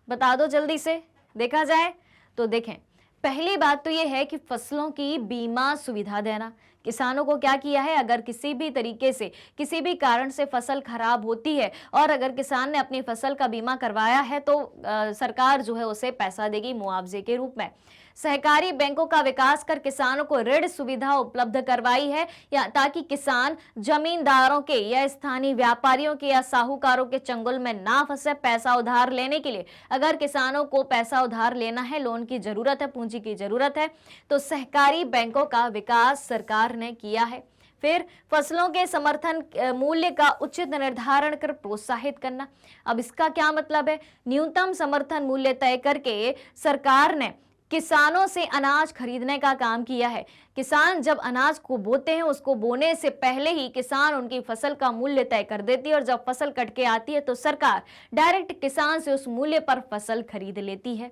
बता दो जल्दी से, देखा जाए तो। देखें, पहली बात तो यह है कि फसलों की बीमा सुविधा देना। किसानों को क्या किया है? अगर किसी भी तरीके से, किसी भी कारण से फसल खराब होती है और अगर किसान ने अपनी फसल का बीमा करवाया है तो सरकार जो है उसे पैसा देगी मुआवजे के रूप में। सहकारी बैंकों का विकास कर किसानों को ऋण सुविधा उपलब्ध करवाई है, या ताकि किसान जमींदारों के या स्थानीय व्यापारियों के या साहूकारों के चंगुल में ना फंसे। पैसा उधार लेने के लिए, अगर किसानों को पैसा उधार लेना है, लोन की जरूरत है, पूंजी की जरूरत है, तो सहकारी बैंकों का विकास सरकार ने किया है। फिर फसलों के समर्थन मूल्य का उचित निर्धारण कर प्रोत्साहित करना। अब इसका क्या मतलब है? न्यूनतम समर्थन मूल्य तय करके सरकार ने किसानों से अनाज खरीदने का काम किया है। किसान जब अनाज को बोते हैं, उसको बोने से पहले ही किसान उनकी फसल का मूल्य तय कर देती है, और जब फसल कट के आती है तो सरकार डायरेक्ट किसान से उस मूल्य पर फसल खरीद लेती है।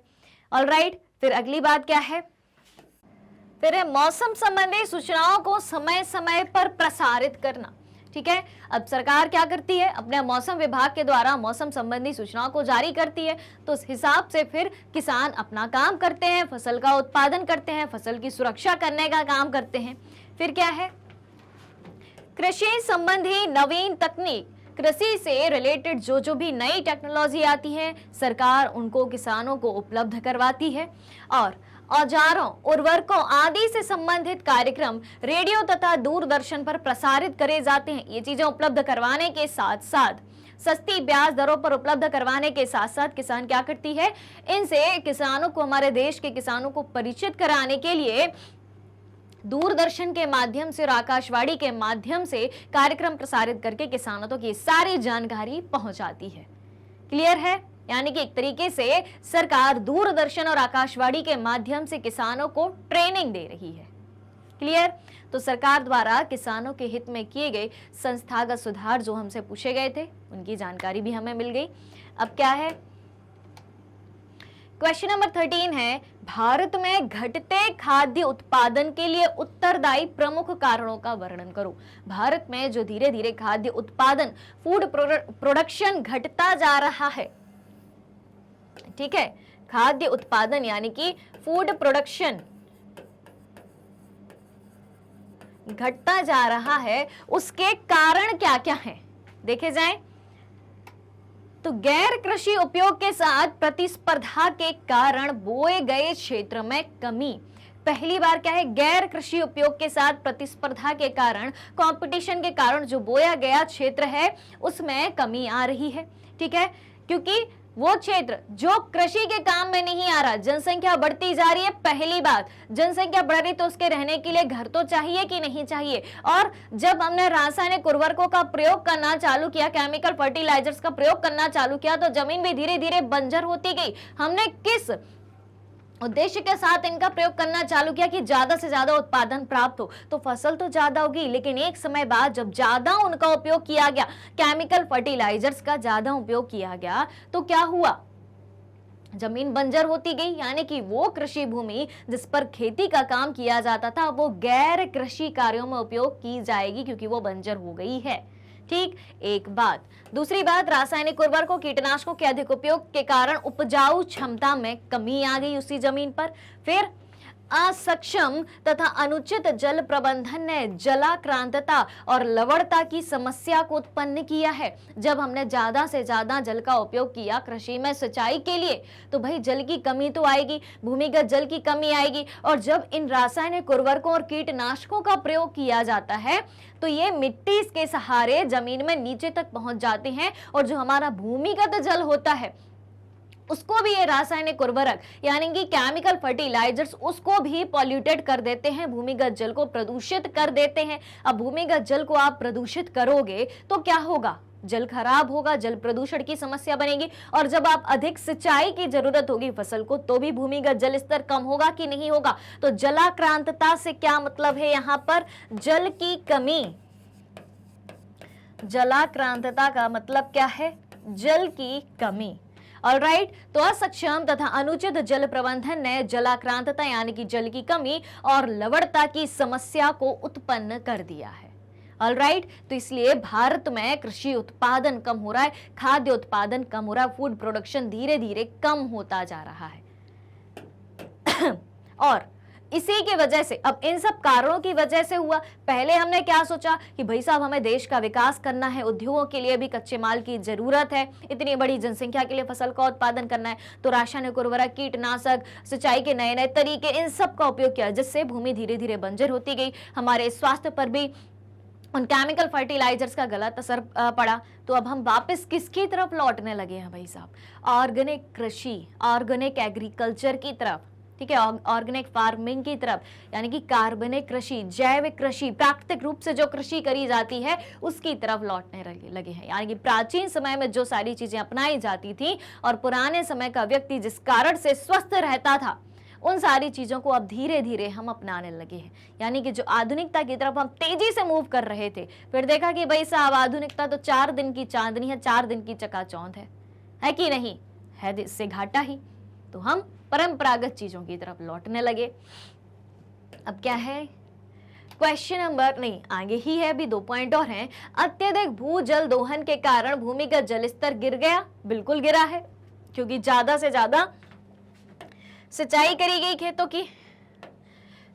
ऑलराइट, फिर अगली बात क्या है? फिर है मौसम संबंधी सूचनाओं को समय समय पर प्रसारित करना। ठीक है, अब सरकार क्या करती है? अपने मौसम विभाग के द्वारा मौसम संबंधी सूचनाओं को जारी करती है, तो उस हिसाब से फिर किसान अपना काम करते हैं, फसल का उत्पादन करते हैं, फसल की सुरक्षा करने का काम करते हैं। फिर क्या है? कृषि संबंधी नवीन तकनीक, कृषि से रिलेटेड जो भी नई टेक्नोलॉजी आती है, सरकार उनको किसानों को उपलब्ध करवाती है। और औजारों, उर्वरकों आदि से संबंधित कार्यक्रम रेडियो तथा दूरदर्शन पर प्रसारित करे जाते हैं। ये चीजें उपलब्ध करवाने के साथ साथ, सस्ती ब्याज दरों पर उपलब्ध करवाने के साथ साथ किसान क्या करती है? इनसे किसानों को, हमारे देश के किसानों को परिचित कराने के लिए दूरदर्शन के माध्यम से और आकाशवाणी के माध्यम से कार्यक्रम प्रसारित करके किसानों तक ये सारी जानकारी पहुंचाती है। क्लियर है? यानी कि एक तरीके से सरकार दूरदर्शन और आकाशवाणी के माध्यम से किसानों को ट्रेनिंग दे रही है। क्लियर? तो सरकार द्वारा किसानों के हित में किए गए संस्थागत सुधार जो हमसे पूछे गए थे उनकी जानकारी भी हमें मिल गई। अब क्या है, क्वेश्चन नंबर 13 है, भारत में घटते खाद्य उत्पादन के लिए उत्तरदायी प्रमुख कारणों का वर्णन करो। भारत में जो धीरे धीरे खाद्य उत्पादन, फूड प्रोडक्शन घटता जा रहा है, ठीक है, खाद्य उत्पादन यानी कि फूड प्रोडक्शन घटता जा रहा है, उसके कारण क्या क्या हैं देखे जाएं तो गैर कृषि उपयोग के साथ प्रतिस्पर्धा के कारण बोए गए क्षेत्र में कमी। पहली बार क्या है, गैर कृषि उपयोग के साथ प्रतिस्पर्धा के कारण, कंपटीशन के कारण जो बोया गया क्षेत्र है उसमें कमी आ रही है। ठीक है, क्योंकि वो क्षेत्र जो कृषि के काम में नहीं आ रहा, जनसंख्या बढ़ती जा रही है। पहली बात, जनसंख्या बढ़ रही तो उसके रहने के लिए घर तो चाहिए कि नहीं चाहिए। और जब हमने रासायनिक उर्वरकों का प्रयोग करना चालू किया, केमिकल फर्टिलाइजर्स का प्रयोग करना चालू किया, तो जमीन भी धीरे धीरे बंजर होती गई। हमने किस उद्देश्य के साथ इनका प्रयोग करना चालू किया कि ज्यादा से ज्यादा उत्पादन प्राप्त हो, तो फसल तो ज्यादा होगी, लेकिन एक समय बाद जब ज्यादा उनका उपयोग किया गया, केमिकल फर्टिलाइजर्स का ज्यादा उपयोग किया गया, तो क्या हुआ, जमीन बंजर होती गई। यानी कि वो कृषि भूमि जिस पर खेती का काम किया जाता था वो गैर कृषि कार्यों में उपयोग की जाएगी क्योंकि वो बंजर हो गई है। ठीक, एक बात। दूसरी बात, रासायनिक उर्वरकों, कीटनाशकों के अधिक उपयोग के कारण उपजाऊ क्षमता में कमी आ गई उसी जमीन पर। फिर असक्षम तथा अनुचित जल प्रबंधन ने जलाक्रांतता और लवणता की समस्या को उत्पन्न किया है। जब हमने ज्यादा से ज्यादा जल का उपयोग किया कृषि में सिंचाई के लिए, तो भाई जल की कमी तो आएगी, भूमिगत जल की कमी आएगी। और जब इन रासायनिक उर्वरकों और कीटनाशकों का प्रयोग किया जाता है तो ये मिट्टी के सहारे जमीन में नीचे तक पहुंच जाते हैं, और जो हमारा भूमिगत जल होता है उसको भी ये रासायनिक उर्वरक यानी कि केमिकल फर्टिलाइजर्स उसको भी पॉल्यूटेड कर देते हैं, भूमिगत जल को प्रदूषित कर देते हैं। अब भूमिगत जल को आप प्रदूषित करोगे तो क्या होगा, जल खराब होगा, जल प्रदूषण की समस्या बनेगी। और जब आप अधिक सिंचाई की जरूरत होगी फसल को, तो भी भूमिगत जल स्तर कम होगा कि नहीं होगा। तो जलाक्रांतता से क्या मतलब है, यहाँ पर जल की कमी। जलाक्रांतता का मतलब क्या है, जल की कमी। ऑलराइट, तो असक्षम तथा अनुचित जल प्रबंधन ने जलाक्रांतता यानी कि जल की कमी और लवणता की समस्या को उत्पन्न कर दिया है। ऑलराइट, तो इसलिए भारत में कृषि उत्पादन कम हो रहा है, खाद्य उत्पादन कम हो रहा है, फूड प्रोडक्शन धीरे धीरे कम होता जा रहा है। और इसी की वजह से, अब इन सब कारणों की वजह से हुआ। पहले हमने क्या सोचा कि भाई साहब हमें देश का विकास करना है, उद्योगों के लिए भी कच्चे माल की जरूरत है, इतनी बड़ी जनसंख्या के लिए फसल का उत्पादन करना है, तो रासायनिक उर्वरक, कीटनाशक, सिंचाई के नए नए तरीके, इन सब का उपयोग किया, जिससे भूमि धीरे धीरे बंजर होती गई। हमारे स्वास्थ्य पर भी उन केमिकल फर्टिलाइजर्स का गलत असर पड़ा। तो अब हम वापस किसकी तरफ लौटने लगे हैं भाई साहब, ऑर्गेनिक कृषि, ऑर्गेनिक एग्रीकल्चर की तरफ। ठीक है, ऑर्गेनिक फार्मिंग की तरफ, यानी कि कार्बनिक कृषि, जैविक कृषि, प्राकृतिक रूप से जो कृषि करी जाती है उसकी तरफ लौटने लगे हैं। यानी कि प्राचीन समय में जो सारी चीजें अपनाई जाती थी और पुराने समय का व्यक्ति जिस कारण से स्वस्थ रहता था, उन सारी चीजों को अब धीरे धीरे हम अपनाने लगे हैं। यानी कि जो आधुनिकता की तरफ हम तेजी से मूव कर रहे थे, फिर देखा कि भाई साहब आधुनिकता तो 4 दिन की चांदनी है, 4 दिन की चकाचौंध है कि नहीं, है इससे घाटा ही। तो हम परंपरागत चीजों की तरफ लौटने लगे। अब क्या है, क्वेश्चन नंबर नहीं, आगे ही है, अभी 2 पॉइंट और हैं। अत्यधिक भूजल दोहन के कारण भूमिगत जल स्तर गिर गया, बिल्कुल गिरा है, क्योंकि ज्यादा से ज्यादा सिंचाई करी गई खेतों की।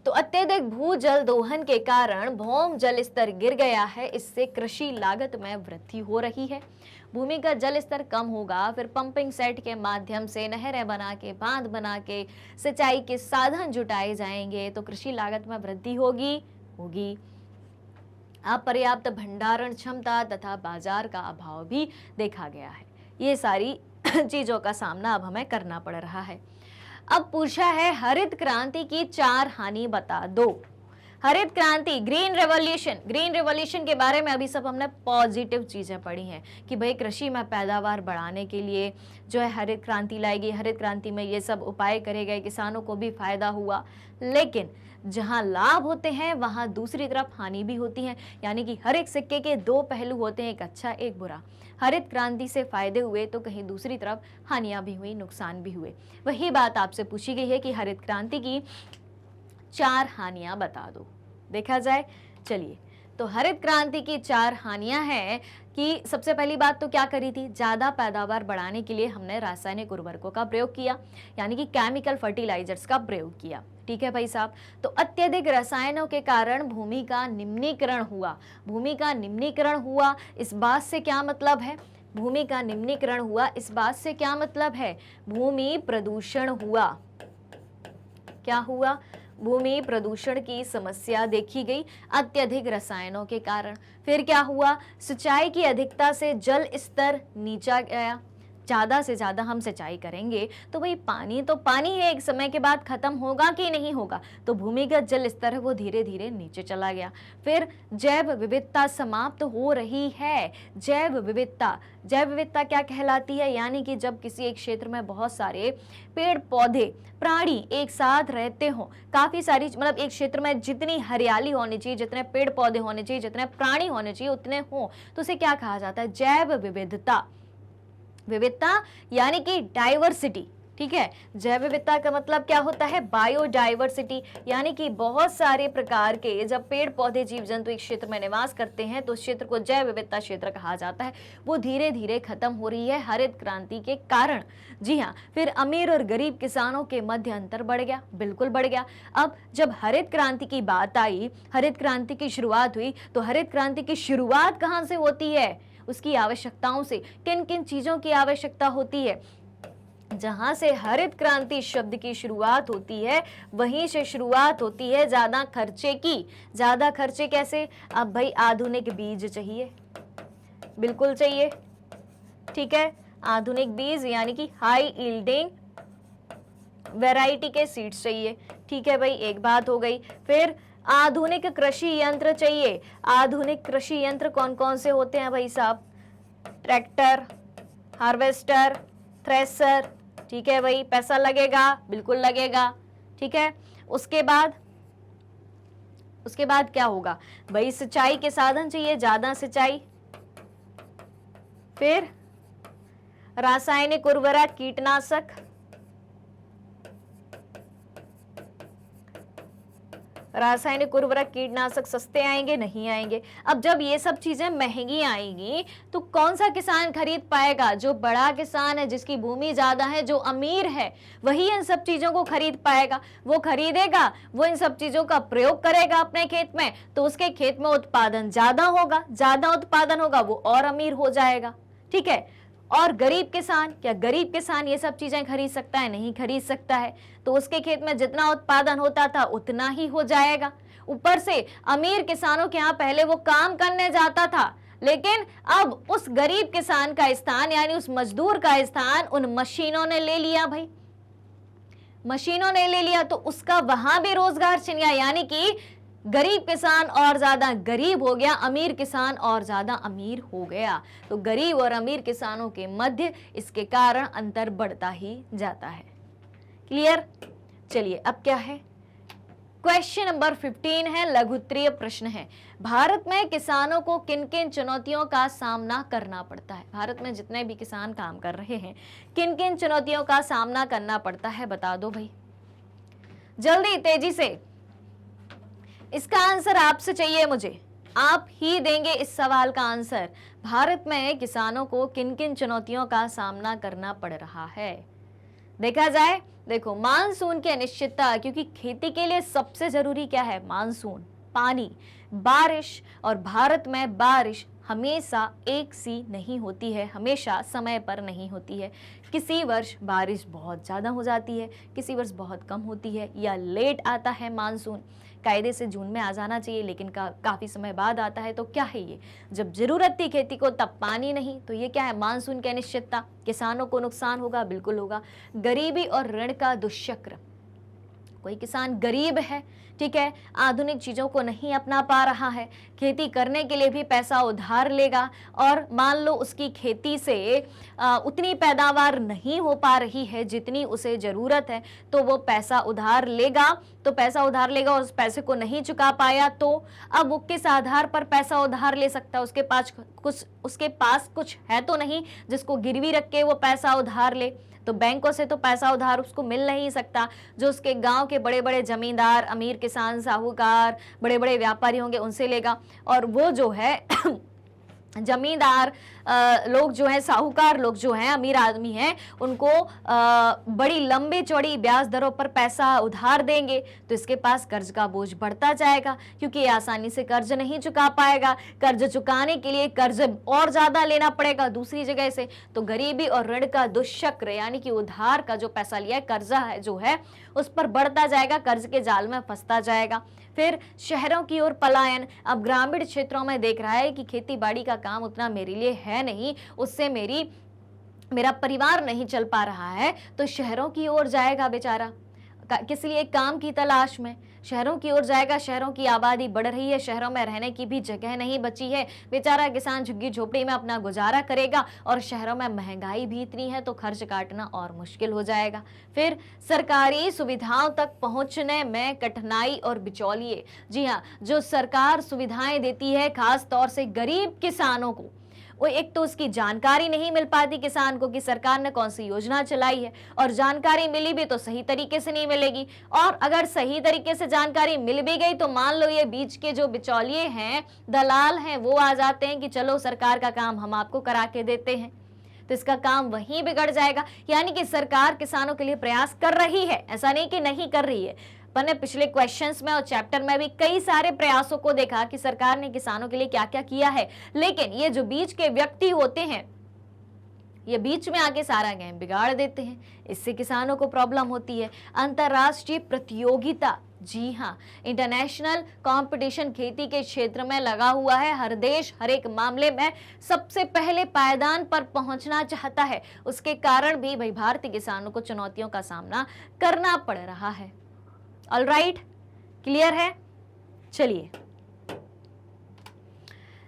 तो अत्यधिक भूजल दोहन के कारण भौम जल स्तर गिर गया है, इससे कृषि लागत में वृद्धि हो रही है। भूमिगत जल स्तर कम होगा, फिर पंपिंग सेट के माध्यम से नहरें बना के, बांध बना के सिंचाई के साधन जुटाए जाएंगे, तो कृषि लागत में वृद्धि होगी। अपर्याप्त भंडारण क्षमता तथा बाजार का अभाव भी देखा गया है। ये सारी चीजों का सामना अब हमें करना पड़ रहा है। अब पूछा है हरित क्रांति की 4 हानि बता दो। हरित क्रांति, ग्रीन रेवोल्यूशन, ग्रीन रेवोल्यूशन के बारे में अभी सब हमने पॉजिटिव चीजें पढ़ी हैं कि भाई कृषि में पैदावार बढ़ाने के लिए जो है हरित क्रांति लाएगी, हरित क्रांति में ये सब उपाय करे गए, किसानों को भी फायदा हुआ। लेकिन जहां लाभ होते हैं वहां दूसरी तरफ हानि भी होती है, यानी कि हर एक सिक्के के दो पहलू होते हैं, एक अच्छा एक बुरा। हरित क्रांति से फायदे हुए तो कहीं दूसरी तरफ हानियां भी हुई, नुकसान भी हुए। वही बात आपसे पूछी गई है कि हरित क्रांति की 4 हानियां बता दो। देखा जाए, चलिए, तो हरित क्रांति की 4 हानियां हैं कि सबसे पहली बात तो क्या करी थी, ज्यादा पैदावार बढ़ाने के लिए हमने रासायनिक उर्वरकों का प्रयोग किया, यानी कि केमिकल फर्टिलाइजर्स का प्रयोग किया। ठीक है भाई साहब। तो अत्यधिक रसायनों के कारण भूमि का निम्नीकरण हुआ। भूमि का निम्नीकरण हुआ, इस बात से क्या मतलब है, भूमि का निम्नीकरण हुआ, इस बात से क्या मतलब है, भूमि प्रदूषण हुआ। क्या हुआ, भूमि प्रदूषण की समस्या देखी गई अत्यधिक रसायनों के कारण। फिर क्या हुआ, सिंचाई की अधिकता से जल स्तर नीचा गया। ज्यादा से ज्यादा हम सिंचाई करेंगे तो भाई पानी तो पानी है, एक समय के बाद खत्म होगा कि नहीं होगा, तो भूमिगत जल स्तर है वो धीरे धीरे नीचे चला गया। फिर जैव विविधता समाप्त हो रही है। जैव विविधता, जैव विविधता क्या कहलाती है, यानी कि जब किसी एक क्षेत्र में बहुत सारे पेड़ पौधे प्राणी एक साथ रहते हो, काफी सारी मतलब एक क्षेत्र में जितनी हरियाली होनी चाहिए, जितने पेड़ पौधे होने चाहिए, जितने प्राणी होने चाहिए उतने हो, तो उसे क्या कहा जाता है, जैव विविधता। विविधता यानी कि डाइवर्सिटी। ठीक है, जैव विविधता का मतलब क्या होता है, बायोडाइवर्सिटी, यानी कि बहुत सारे प्रकार के जब पेड़ पौधे जीव जंतु एक क्षेत्र में निवास करते हैं तो उस क्षेत्र को जैव विविधता क्षेत्र कहा जाता है। वो धीरे धीरे खत्म हो रही है हरित क्रांति के कारण। जी हाँ। फिर अमीर और गरीब किसानों के मध्य अंतर बढ़ गया, बिल्कुल बढ़ गया। अब जब हरित क्रांति की बात आई, हरित क्रांति की शुरुआत हुई, तो हरित क्रांति की शुरुआत कहाँ से होती है, उसकी आवश्यकताओं से। किन किन चीजों की आवश्यकता होती है, जहां से हरित क्रांति शब्द की शुरुआत होती है वहीं से शुरुआत होती है ज्यादा खर्चे की। ज्यादा खर्चे कैसे, अब भाई आधुनिक बीज चाहिए, बिल्कुल चाहिए। ठीक है, आधुनिक बीज यानी कि हाई यील्डिंग वैरायटी के सीड्स चाहिए। ठीक है भाई, एक बात हो गई। फिर आधुनिक कृषि यंत्र चाहिए। आधुनिक कृषि यंत्र कौन कौन से होते हैं भाई साहब, ट्रैक्टर, हार्वेस्टर, थ्रेसर। ठीक है भाई, पैसा लगेगा, बिल्कुल लगेगा। ठीक है, उसके बाद क्या होगा भाई, सिंचाई के साधन चाहिए, ज्यादा सिंचाई। फिर रासायनिक उर्वरक, कीटनाशक, रासायनिक उर्वरक कीटनाशक सस्ते आएंगे, नहीं आएंगे। अब जब ये सब चीजें महंगी आएंगी तो कौन सा किसान खरीद पाएगा, जो बड़ा किसान है, जिसकी भूमि ज्यादा है, जो अमीर है, वही इन सब चीजों को खरीद पाएगा। वो खरीदेगा, वो इन सब चीजों का प्रयोग करेगा अपने खेत में, तो उसके खेत में उत्पादन ज्यादा होगा, ज्यादा उत्पादन होगा, वो और अमीर हो जाएगा। ठीक है, और गरीब किसान, क्या गरीब किसान ये सब चीजें खरीद सकता है, नहीं खरीद सकता है, तो उसके खेत में जितना उत्पादन होता था उतना ही हो जाएगा। ऊपर से अमीर किसानों के यहाँ पहले वो काम करने जाता था, लेकिन अब उस गरीब किसान का स्थान यानी उस मजदूर का स्थान उन मशीनों ने ले लिया। भाई मशीनों ने ले लिया तो उसका वहां भी रोजगार छिन गया, यानी कि गरीब किसान और ज्यादा गरीब हो गया, अमीर किसान और ज्यादा अमीर हो गया। तो गरीब और अमीर किसानों के मध्य इसके कारण अंतर बढ़ता ही जाता है। क्लियर? चलिए अब क्या है, क्वेश्चन नंबर 15 है, लघु उत्तरीय प्रश्न है। भारत में किसानों को किन किन चुनौतियों का सामना करना पड़ता है? भारत में जितने भी किसान काम कर रहे हैं किन किन चुनौतियों का सामना करना पड़ता है, बता दो भाई, जल्दी तेजी से। इसका आंसर आपसे चाहिए मुझे, आप ही देंगे इस सवाल का आंसर। भारत में किसानों को किन किन चुनौतियों का सामना करना पड़ रहा है? देखा जाए, देखो, मानसून की अनिश्चितता, क्योंकि खेती के लिए सबसे जरूरी क्या है, मानसून, पानी, बारिश। और भारत में बारिश हमेशा एक सी नहीं होती है, हमेशा समय पर नहीं होती है। किसी वर्ष बारिश बहुत ज़्यादा हो जाती है, किसी वर्ष बहुत कम होती है, या लेट आता है मानसून। कायदे से जून में आ जाना चाहिए लेकिन काफ़ी समय बाद आता है। तो क्या है ये, जब जरूरत थी खेती को तब पानी नहीं, तो ये क्या है, मानसून की अनिश्चितता। किसानों को नुकसान होगा, बिल्कुल होगा। गरीबी और ऋण का दुष्चक्र, कोई किसान गरीब है, ठीक है, आधुनिक चीज़ों को नहीं अपना पा रहा है, खेती करने के लिए भी पैसा उधार लेगा और मान लो उसकी खेती से उतनी पैदावार नहीं हो पा रही है जितनी उसे ज़रूरत है, तो वो पैसा उधार लेगा, तो पैसा उधार लेगा और उस पैसे को नहीं चुका पाया तो अब वो किस आधार पर पैसा उधार ले सकता है? उसके पास कुछ है तो नहीं जिसको गिरवी रख के वो पैसा उधार ले। तो बैंकों से तो पैसा उधार उसको मिल नहीं सकता। जो उसके गांव के बड़े बड़े जमींदार, अमीर किसान, साहूकार, बड़े बड़े व्यापारी होंगे उनसे लेगा, और वो जो है जमींदार लोग जो हैं, साहूकार लोग जो हैं, अमीर आदमी हैं, उनको बड़ी लंबी चौड़ी ब्याज दरों पर पैसा उधार देंगे, तो इसके पास कर्ज का बोझ बढ़ता जाएगा क्योंकि ये आसानी से कर्ज नहीं चुका पाएगा। कर्ज चुकाने के लिए कर्ज और ज्यादा लेना पड़ेगा दूसरी जगह से, तो गरीबी और ऋण का दुष्चक्र यानी कि उधार का जो पैसा लिया है, कर्जा है जो है उस पर बढ़ता जाएगा, कर्ज के जाल में फंसता जाएगा। फिर शहरों की ओर पलायन। अब ग्रामीण क्षेत्रों में देख रहा है कि खेती बाड़ी का काम उतना मेरे लिए है नहीं, उससे मेरा परिवार नहीं चल पा रहा है, तो शहरों की ओर जाएगा बेचारा, किस लिए? काम की तलाश में शहरों की ओर जाएगा। शहरों की आबादी बढ़ रही है, शहरों में रहने की भी जगह नहीं बची है, बेचारा किसान झुग्गी झोपड़ी में अपना गुजारा करेगा, और शहरों में महंगाई भी इतनी है तो खर्च काटना और मुश्किल हो जाएगा। फिर सरकारी सुविधाओं तक पहुंचने में कठिनाई और बिचौलिए। जी हाँ, जो सरकार सुविधाएं देती है खास तौर से गरीब किसानों को, वो एक तो उसकी जानकारी नहीं मिल पाती किसान को कि सरकार ने कौन सी योजना चलाई है, और जानकारी मिली भी तो सही तरीके से नहीं मिलेगी, और अगर सही तरीके से जानकारी मिल भी गई तो मान लो ये बीच के जो बिचौलिए हैं, दलाल हैं, वो आ जाते हैं कि चलो सरकार का काम हम आपको करा के देते हैं, तो इसका काम वहीं बिगड़ जाएगा। यानी कि सरकार किसानों के लिए प्रयास कर रही है, ऐसा नहीं कि नहीं कर रही है। मैंने पिछले क्वेश्चंस में और चैप्टर में भी कई सारे प्रयासों को देखा कि सरकार ने किसानों के लिए क्या क्या किया है, लेकिन ये जो बीच के व्यक्ति होते हैं ये बीच में आके सारा गेम बिगाड़ देते हैं, इससे किसानों को प्रॉब्लम होती है। अंतरराष्ट्रीय प्रतियोगिता, जी हाँ, इंटरनेशनल कंपटीशन खेती के क्षेत्र में लगा हुआ है। हर देश हर एक मामले में सबसे पहले पायदान पर पहुंचना चाहता है, उसके कारण भी भाई भारतीय किसानों को चुनौतियों का सामना करना पड़ रहा है। ऑलराइट, क्लियर है? चलिए,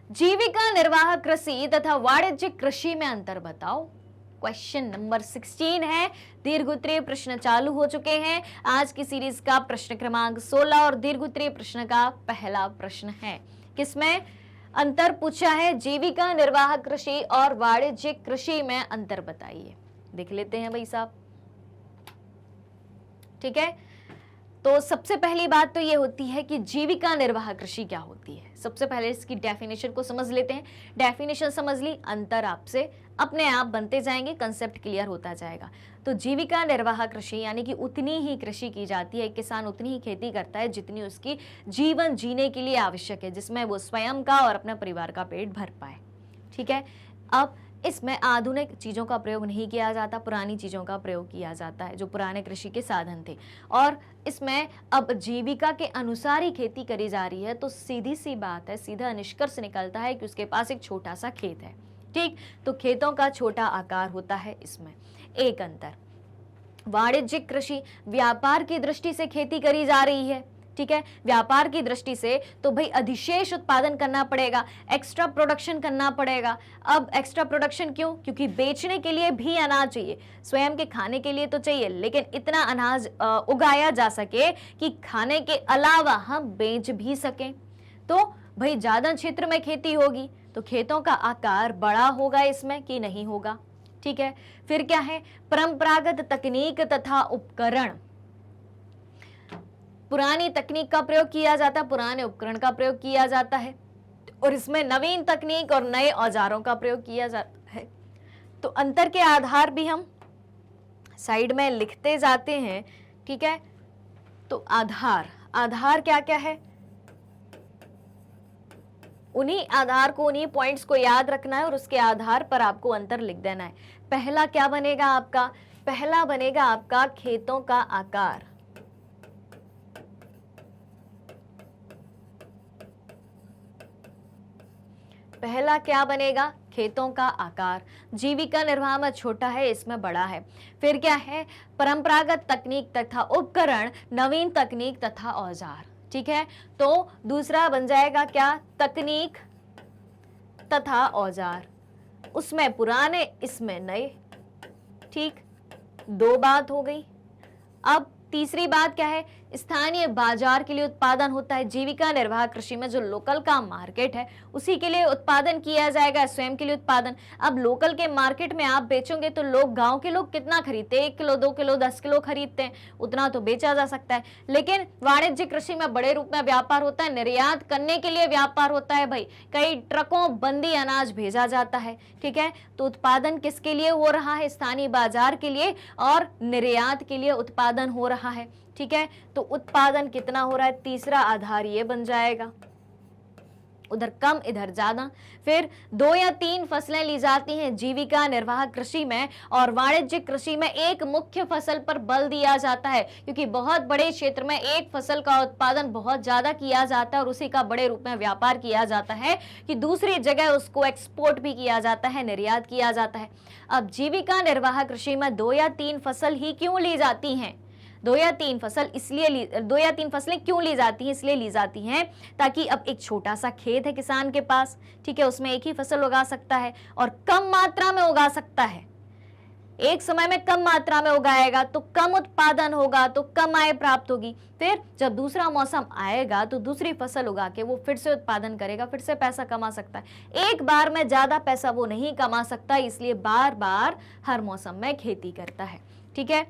जीविका निर्वाह कृषि तथा वाणिज्यिक कृषि में अंतर बताओ। क्वेश्चन नंबर 16 है। दीर्घ उत्तरीय प्रश्न चालू हो चुके हैं। आज की सीरीज का प्रश्न क्रमांक 16 और दीर्घ उत्तरीय प्रश्न का पहला प्रश्न है। किसमें अंतर पूछा है? जीविका निर्वाह कृषि और वाणिज्यिक कृषि में अंतर बताइए। देख लेते हैं भाई साहब, ठीक है। तो सबसे पहली बात तो ये होती है कि जीविका निर्वाह कृषि क्या होती है। सबसे पहले इसकी डेफिनेशन को समझ लेते हैं। डेफिनेशन समझ ली, अंतर आपसे अपने आप बनते जाएंगे, कंसेप्ट क्लियर होता जाएगा। तो जीविका निर्वाह कृषि यानी कि उतनी ही कृषि की जाती है, किसान उतनी ही खेती करता है जितनी उसकी जीवन जीने के लिए आवश्यक है, जिसमें वो स्वयं का और अपने परिवार का पेट भर पाए, ठीक है। अब इसमें आधुनिक चीज़ों का प्रयोग नहीं किया जाता, पुरानी चीज़ों का प्रयोग किया जाता है जो पुराने कृषि के साधन थे, और इसमें अब जीविका के अनुसार ही खेती करी जा रही है। तो सीधी सी बात है, सीधा निष्कर्ष निकलता है कि उसके पास एक छोटा सा खेत है, ठीक। तो खेतों का छोटा आकार होता है इसमें। एक अंतर, वाणिज्यिक कृषि व्यापार की दृष्टि से खेती करी जा रही है, ठीक है। व्यापार की दृष्टि से तो भाई अधिशेष उत्पादन करना पड़ेगा, एक्स्ट्रा प्रोडक्शन करना पड़ेगा। अब एक्स्ट्रा प्रोडक्शन क्यों? क्योंकि बेचने के लिए भी अनाज चाहिए, स्वयं के खाने के लिए तो चाहिए, लेकिन इतना अनाज उगाया जा सके कि खाने के अलावा हम बेच भी सकें। तो भाई ज्यादा क्षेत्र में खेती होगी तो खेतों का आकार बड़ा होगा इसमें कि नहीं होगा, ठीक है। फिर क्या है? परंपरागत तकनीक तथा उपकरण। पुरानी तकनीक का प्रयोग किया जाता है, पुराने उपकरण का प्रयोग किया जाता है, और इसमें नवीन तकनीक और नए औजारों का प्रयोग किया जाता है। तो अंतर के आधार भी हम साइड में लिखते जाते हैं, ठीक है। तो आधार क्या क्या है? उन्हीं आधार को, उन्हीं पॉइंट्स को याद रखना है और उसके आधार पर आपको अंतर लिख देना है। पहला क्या बनेगा आपका? पहला बनेगा आपका खेतों का आकार। पहला क्या बनेगा? खेतों का आकार, जीविका निर्वाह में छोटा है, इसमें बड़ा है। फिर क्या है, परंपरागत तकनीक तथा उपकरण, नवीन तकनीक तथा औजार। ठीक है, तो दूसरा बन जाएगा क्या, तकनीक तथा औजार, उसमें पुराने इसमें नए। ठीक, दो बात हो गई। अब तीसरी बात क्या है, स्थानीय बाजार के लिए उत्पादन होता है। जीविका निर्वाह कृषि में जो लोकल का मार्केट है उसी के लिए उत्पादन किया जाएगा, स्वयं के लिए उत्पादन। अब लोकल के मार्केट में आप बेचोगे तो लोग, गांव के लोग कितना खरीदते हैं, 1 किलो 2 किलो 10 किलो खरीदते हैं, उतना तो बेचा जा सकता है। लेकिन वाणिज्यिक कृषि में बड़े रूप में व्यापार होता है, निर्यात करने के लिए व्यापार होता है भाई, कई ट्रकों बंदी अनाज भेजा जाता है। ठीक है, तो उत्पादन किसके लिए हो रहा है, स्थानीय बाजार के लिए और निर्यात के लिए उत्पादन हो रहा है। ठीक है, तो उत्पादन कितना हो रहा है, तीसरा आधार ये बन जाएगा, उधर कम इधर ज्यादा। फिर 2 या 3 फसलें ली जाती हैं जीविका निर्वाह कृषि में, और वाणिज्यिक कृषि में एक मुख्य फसल पर बल दिया जाता है, क्योंकि बहुत बड़े क्षेत्र में एक फसल का उत्पादन बहुत ज्यादा किया जाता है और उसी का बड़े रूप में व्यापार किया जाता है कि दूसरी जगह उसको एक्सपोर्ट भी किया जाता है, निर्यात किया जाता है। अब जीविका निर्वाह कृषि में 2 या 3 फसल ही क्यों ली जाती हैं, 2 या 3 फसल इसलिए 2 या 3 फसलें क्यों ली जाती हैं, इसलिए ली जाती हैं ताकि अब एक छोटा सा खेत है किसान के पास, ठीक है, उसमें एक ही फसल उगा सकता है और कम मात्रा में उगा सकता है, एक समय में कम मात्रा में उगाएगा तो कम उत्पादन होगा, तो कम आय प्राप्त होगी। फिर जब दूसरा मौसम आएगा तो दूसरी फसल उगा के वो फिर से उत्पादन करेगा, फिर से पैसा कमा सकता है। एक बार में ज्यादा पैसा वो नहीं कमा सकता, इसलिए बार बार हर मौसम में खेती करता है। ठीक है,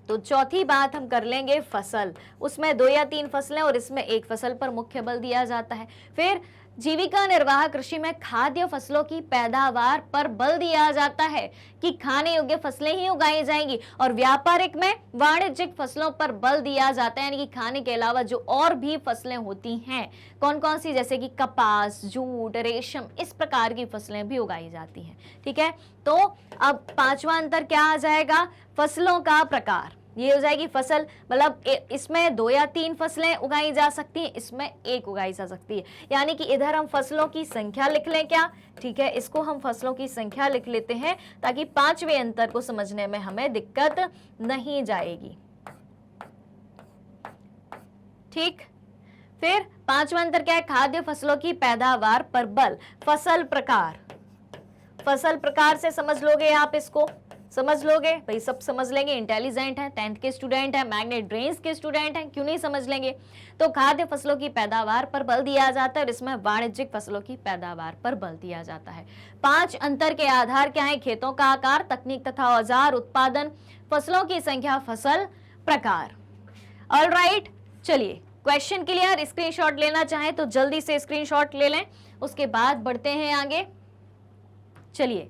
तो चौथी बात हम कर लेंगे फसल, उसमें 2 या 3 फसलें और इसमें एक फसल पर मुख्य बल दिया जाता है। फिर जीविका निर्वाह कृषि में खाद्य फसलों की पैदावार पर बल दिया जाता है कि खाने योग्य फसलें ही उगाई जाएंगी, और व्यापारिक में वाणिज्यिक फसलों पर बल दिया जाता है, यानी कि खाने के अलावा जो और भी फसलें होती हैं, कौन कौन सी, जैसे कि कपास, जूट, रेशम, इस प्रकार की फसलें भी उगाई जाती हैं। ठीक है, तो अब पांचवा अंतर क्या आ जाएगा, फसलों का प्रकार। ये हो जाएगी फसल, मतलब इसमें 2 या 3 फसलें उगाई जा सकती हैं, इसमें एक उगाई जा सकती है, यानी कि इधर हम फसलों की संख्या लिख लें क्या, ठीक है, इसको हम फसलों की संख्या लिख लेते हैं ताकि पांचवें अंतर को समझने में हमें दिक्कत नहीं जाएगी। ठीक, फिर पांचवा अंतर क्या है, खाद्य फसलों की पैदावार पर बल। फसल प्रकार, फसल प्रकार से समझ लोगे आप, इसको समझ लोगे भाई, सब समझ लेंगे, इंटेलिजेंट है, 10th के स्टूडेंट है, मैग्नेट ब्रेन्स के स्टूडेंट हैं, क्यों नहीं समझ लेंगे। तो खाद्य फसलों की पैदावार पर बल दिया जाता है और इसमें वाणिज्यिक फसलों की पैदावार पर बल दिया जाता है। 5 अंतर के आधार क्या है, खेतों का आकार, तकनीक तथा औजार, उत्पादन, फसलों की संख्या, फसल प्रकार। ऑलराइट, चलिए क्वेश्चन क्लियर, स्क्रीनशॉट लेना चाहें तो जल्दी से स्क्रीनशॉट ले लें, उसके बाद बढ़ते हैं आगे। चलिए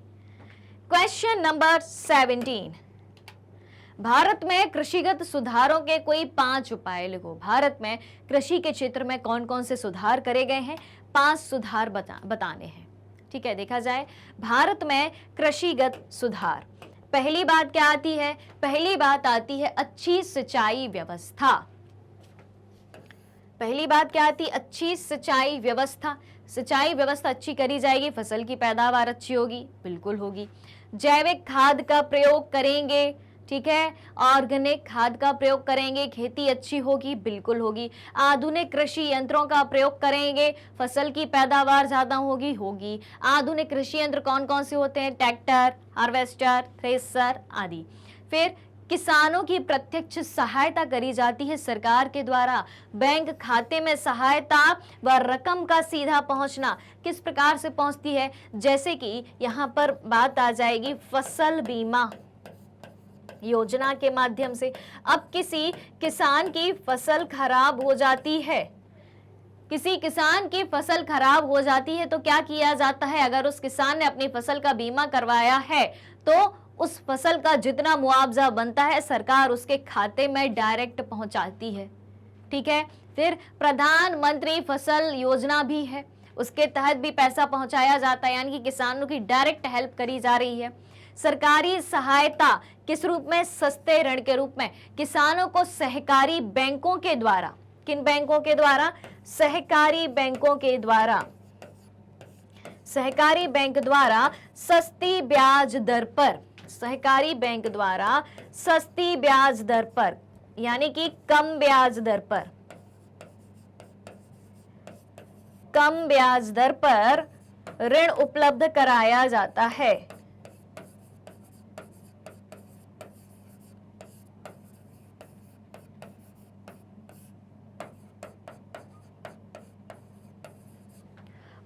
क्वेश्चन नंबर 17, भारत में कृषिगत सुधारों के कोई 5 उपाय लिखो। भारत में कृषि के क्षेत्र में कौन कौन से सुधार करे गए हैं, 5 सुधार बताने हैं। ठीक है, देखा जाए भारत में कृषिगत सुधार, पहली बात क्या आती है, पहली बात आती है अच्छी सिंचाई व्यवस्था। पहली बात क्या आती है, अच्छी सिंचाई व्यवस्था। सिंचाई व्यवस्था अच्छी करी जाएगी, फसल की पैदावार अच्छी होगी, बिल्कुल होगी। जैविक खाद का प्रयोग करेंगे, ठीक है, ऑर्गेनिक खाद का प्रयोग करेंगे, खेती अच्छी होगी, बिल्कुल होगी। आधुनिक कृषि यंत्रों का प्रयोग करेंगे, फसल की पैदावार ज्यादा होगी। आधुनिक कृषि यंत्र कौन कौन से होते हैं, ट्रैक्टर, हार्वेस्टर, थ्रेसर आदि। फिर किसानों की प्रत्यक्ष सहायता करी जाती है सरकार के द्वारा, बैंक खाते में सहायता व रकम का सीधा पहुंचना किस प्रकार से पहुंचती है, जैसे कि यहां पर बात आ जाएगी फसल बीमा योजना के माध्यम से। अब किसी किसान की फसल खराब हो जाती है, किसी किसान की फसल खराब हो जाती है तो क्या किया जाता है, अगर उस किसान ने अपनी फसल का बीमा करवाया है तो उस फसल का जितना मुआवजा बनता है सरकार उसके खाते में डायरेक्ट पहुंचाती है। ठीक है, फिर प्रधानमंत्री फसल योजना भी है, उसके तहत भी पैसा पहुंचाया जाता है, यानी कि किसानों की डायरेक्ट हेल्प करी जा रही है। सरकारी सहायता किस रूप में, सस्ते ऋण के रूप में किसानों को सहकारी बैंकों के द्वारा, किन बैंकों के द्वारा, सहकारी बैंकों के द्वारा सहकारी बैंक द्वारा सस्ती ब्याज दर पर, सहकारी बैंक द्वारा सस्ती ब्याज दर पर यानी कि कम ब्याज दर पर, कम ब्याज दर पर ऋण उपलब्ध कराया जाता है।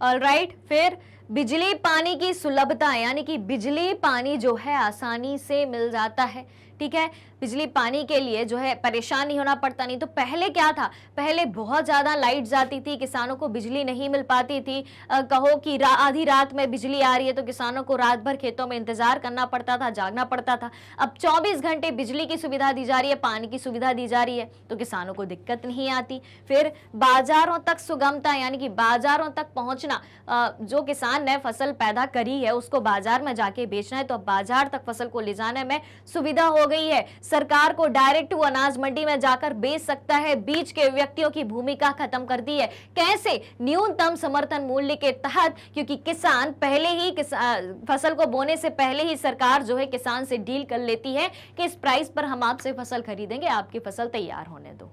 ऑलराइट, फिर बिजली पानी की सुलभता यानी कि बिजली पानी जो है आसानी से मिल जाता है। ठीक है, बिजली पानी के लिए जो है परेशान नहीं होना पड़ता। नहीं तो पहले क्या था, पहले बहुत ज्यादा लाइट जाती थी, किसानों को बिजली नहीं मिल पाती थी। कहो कि आधी रात में बिजली आ रही है तो किसानों को रात भर खेतों में इंतजार करना पड़ता था, जागना पड़ता था। अब 24 घंटे बिजली की सुविधा दी जा रही है, पानी की सुविधा दी जा रही है, तो किसानों को दिक्कत नहीं आती। फिर बाजारों तक सुगमता यानी कि बाजारों तक पहुंचना, जो किसान ने फसल पैदा करी है उसको बाजार में जाके बेचना है, तो अब बाजार तक फसल को ले जाने में सुविधा हो गई है। सरकार को डायरेक्ट वो अनाज मंडी में जाकर बेच सकता है। बीच के व्यक्तियों की भूमिका खत्म कर दी है। कैसे? न्यूनतम समर्थन मूल्य के तहत, क्योंकि किसान पहले ही फसल को बोने से पहले ही सरकार जो है किसान से डील कर लेती है कि इस प्राइस पर हम आपसे फसल खरीदेंगे, आपकी फसल तैयार होने दो।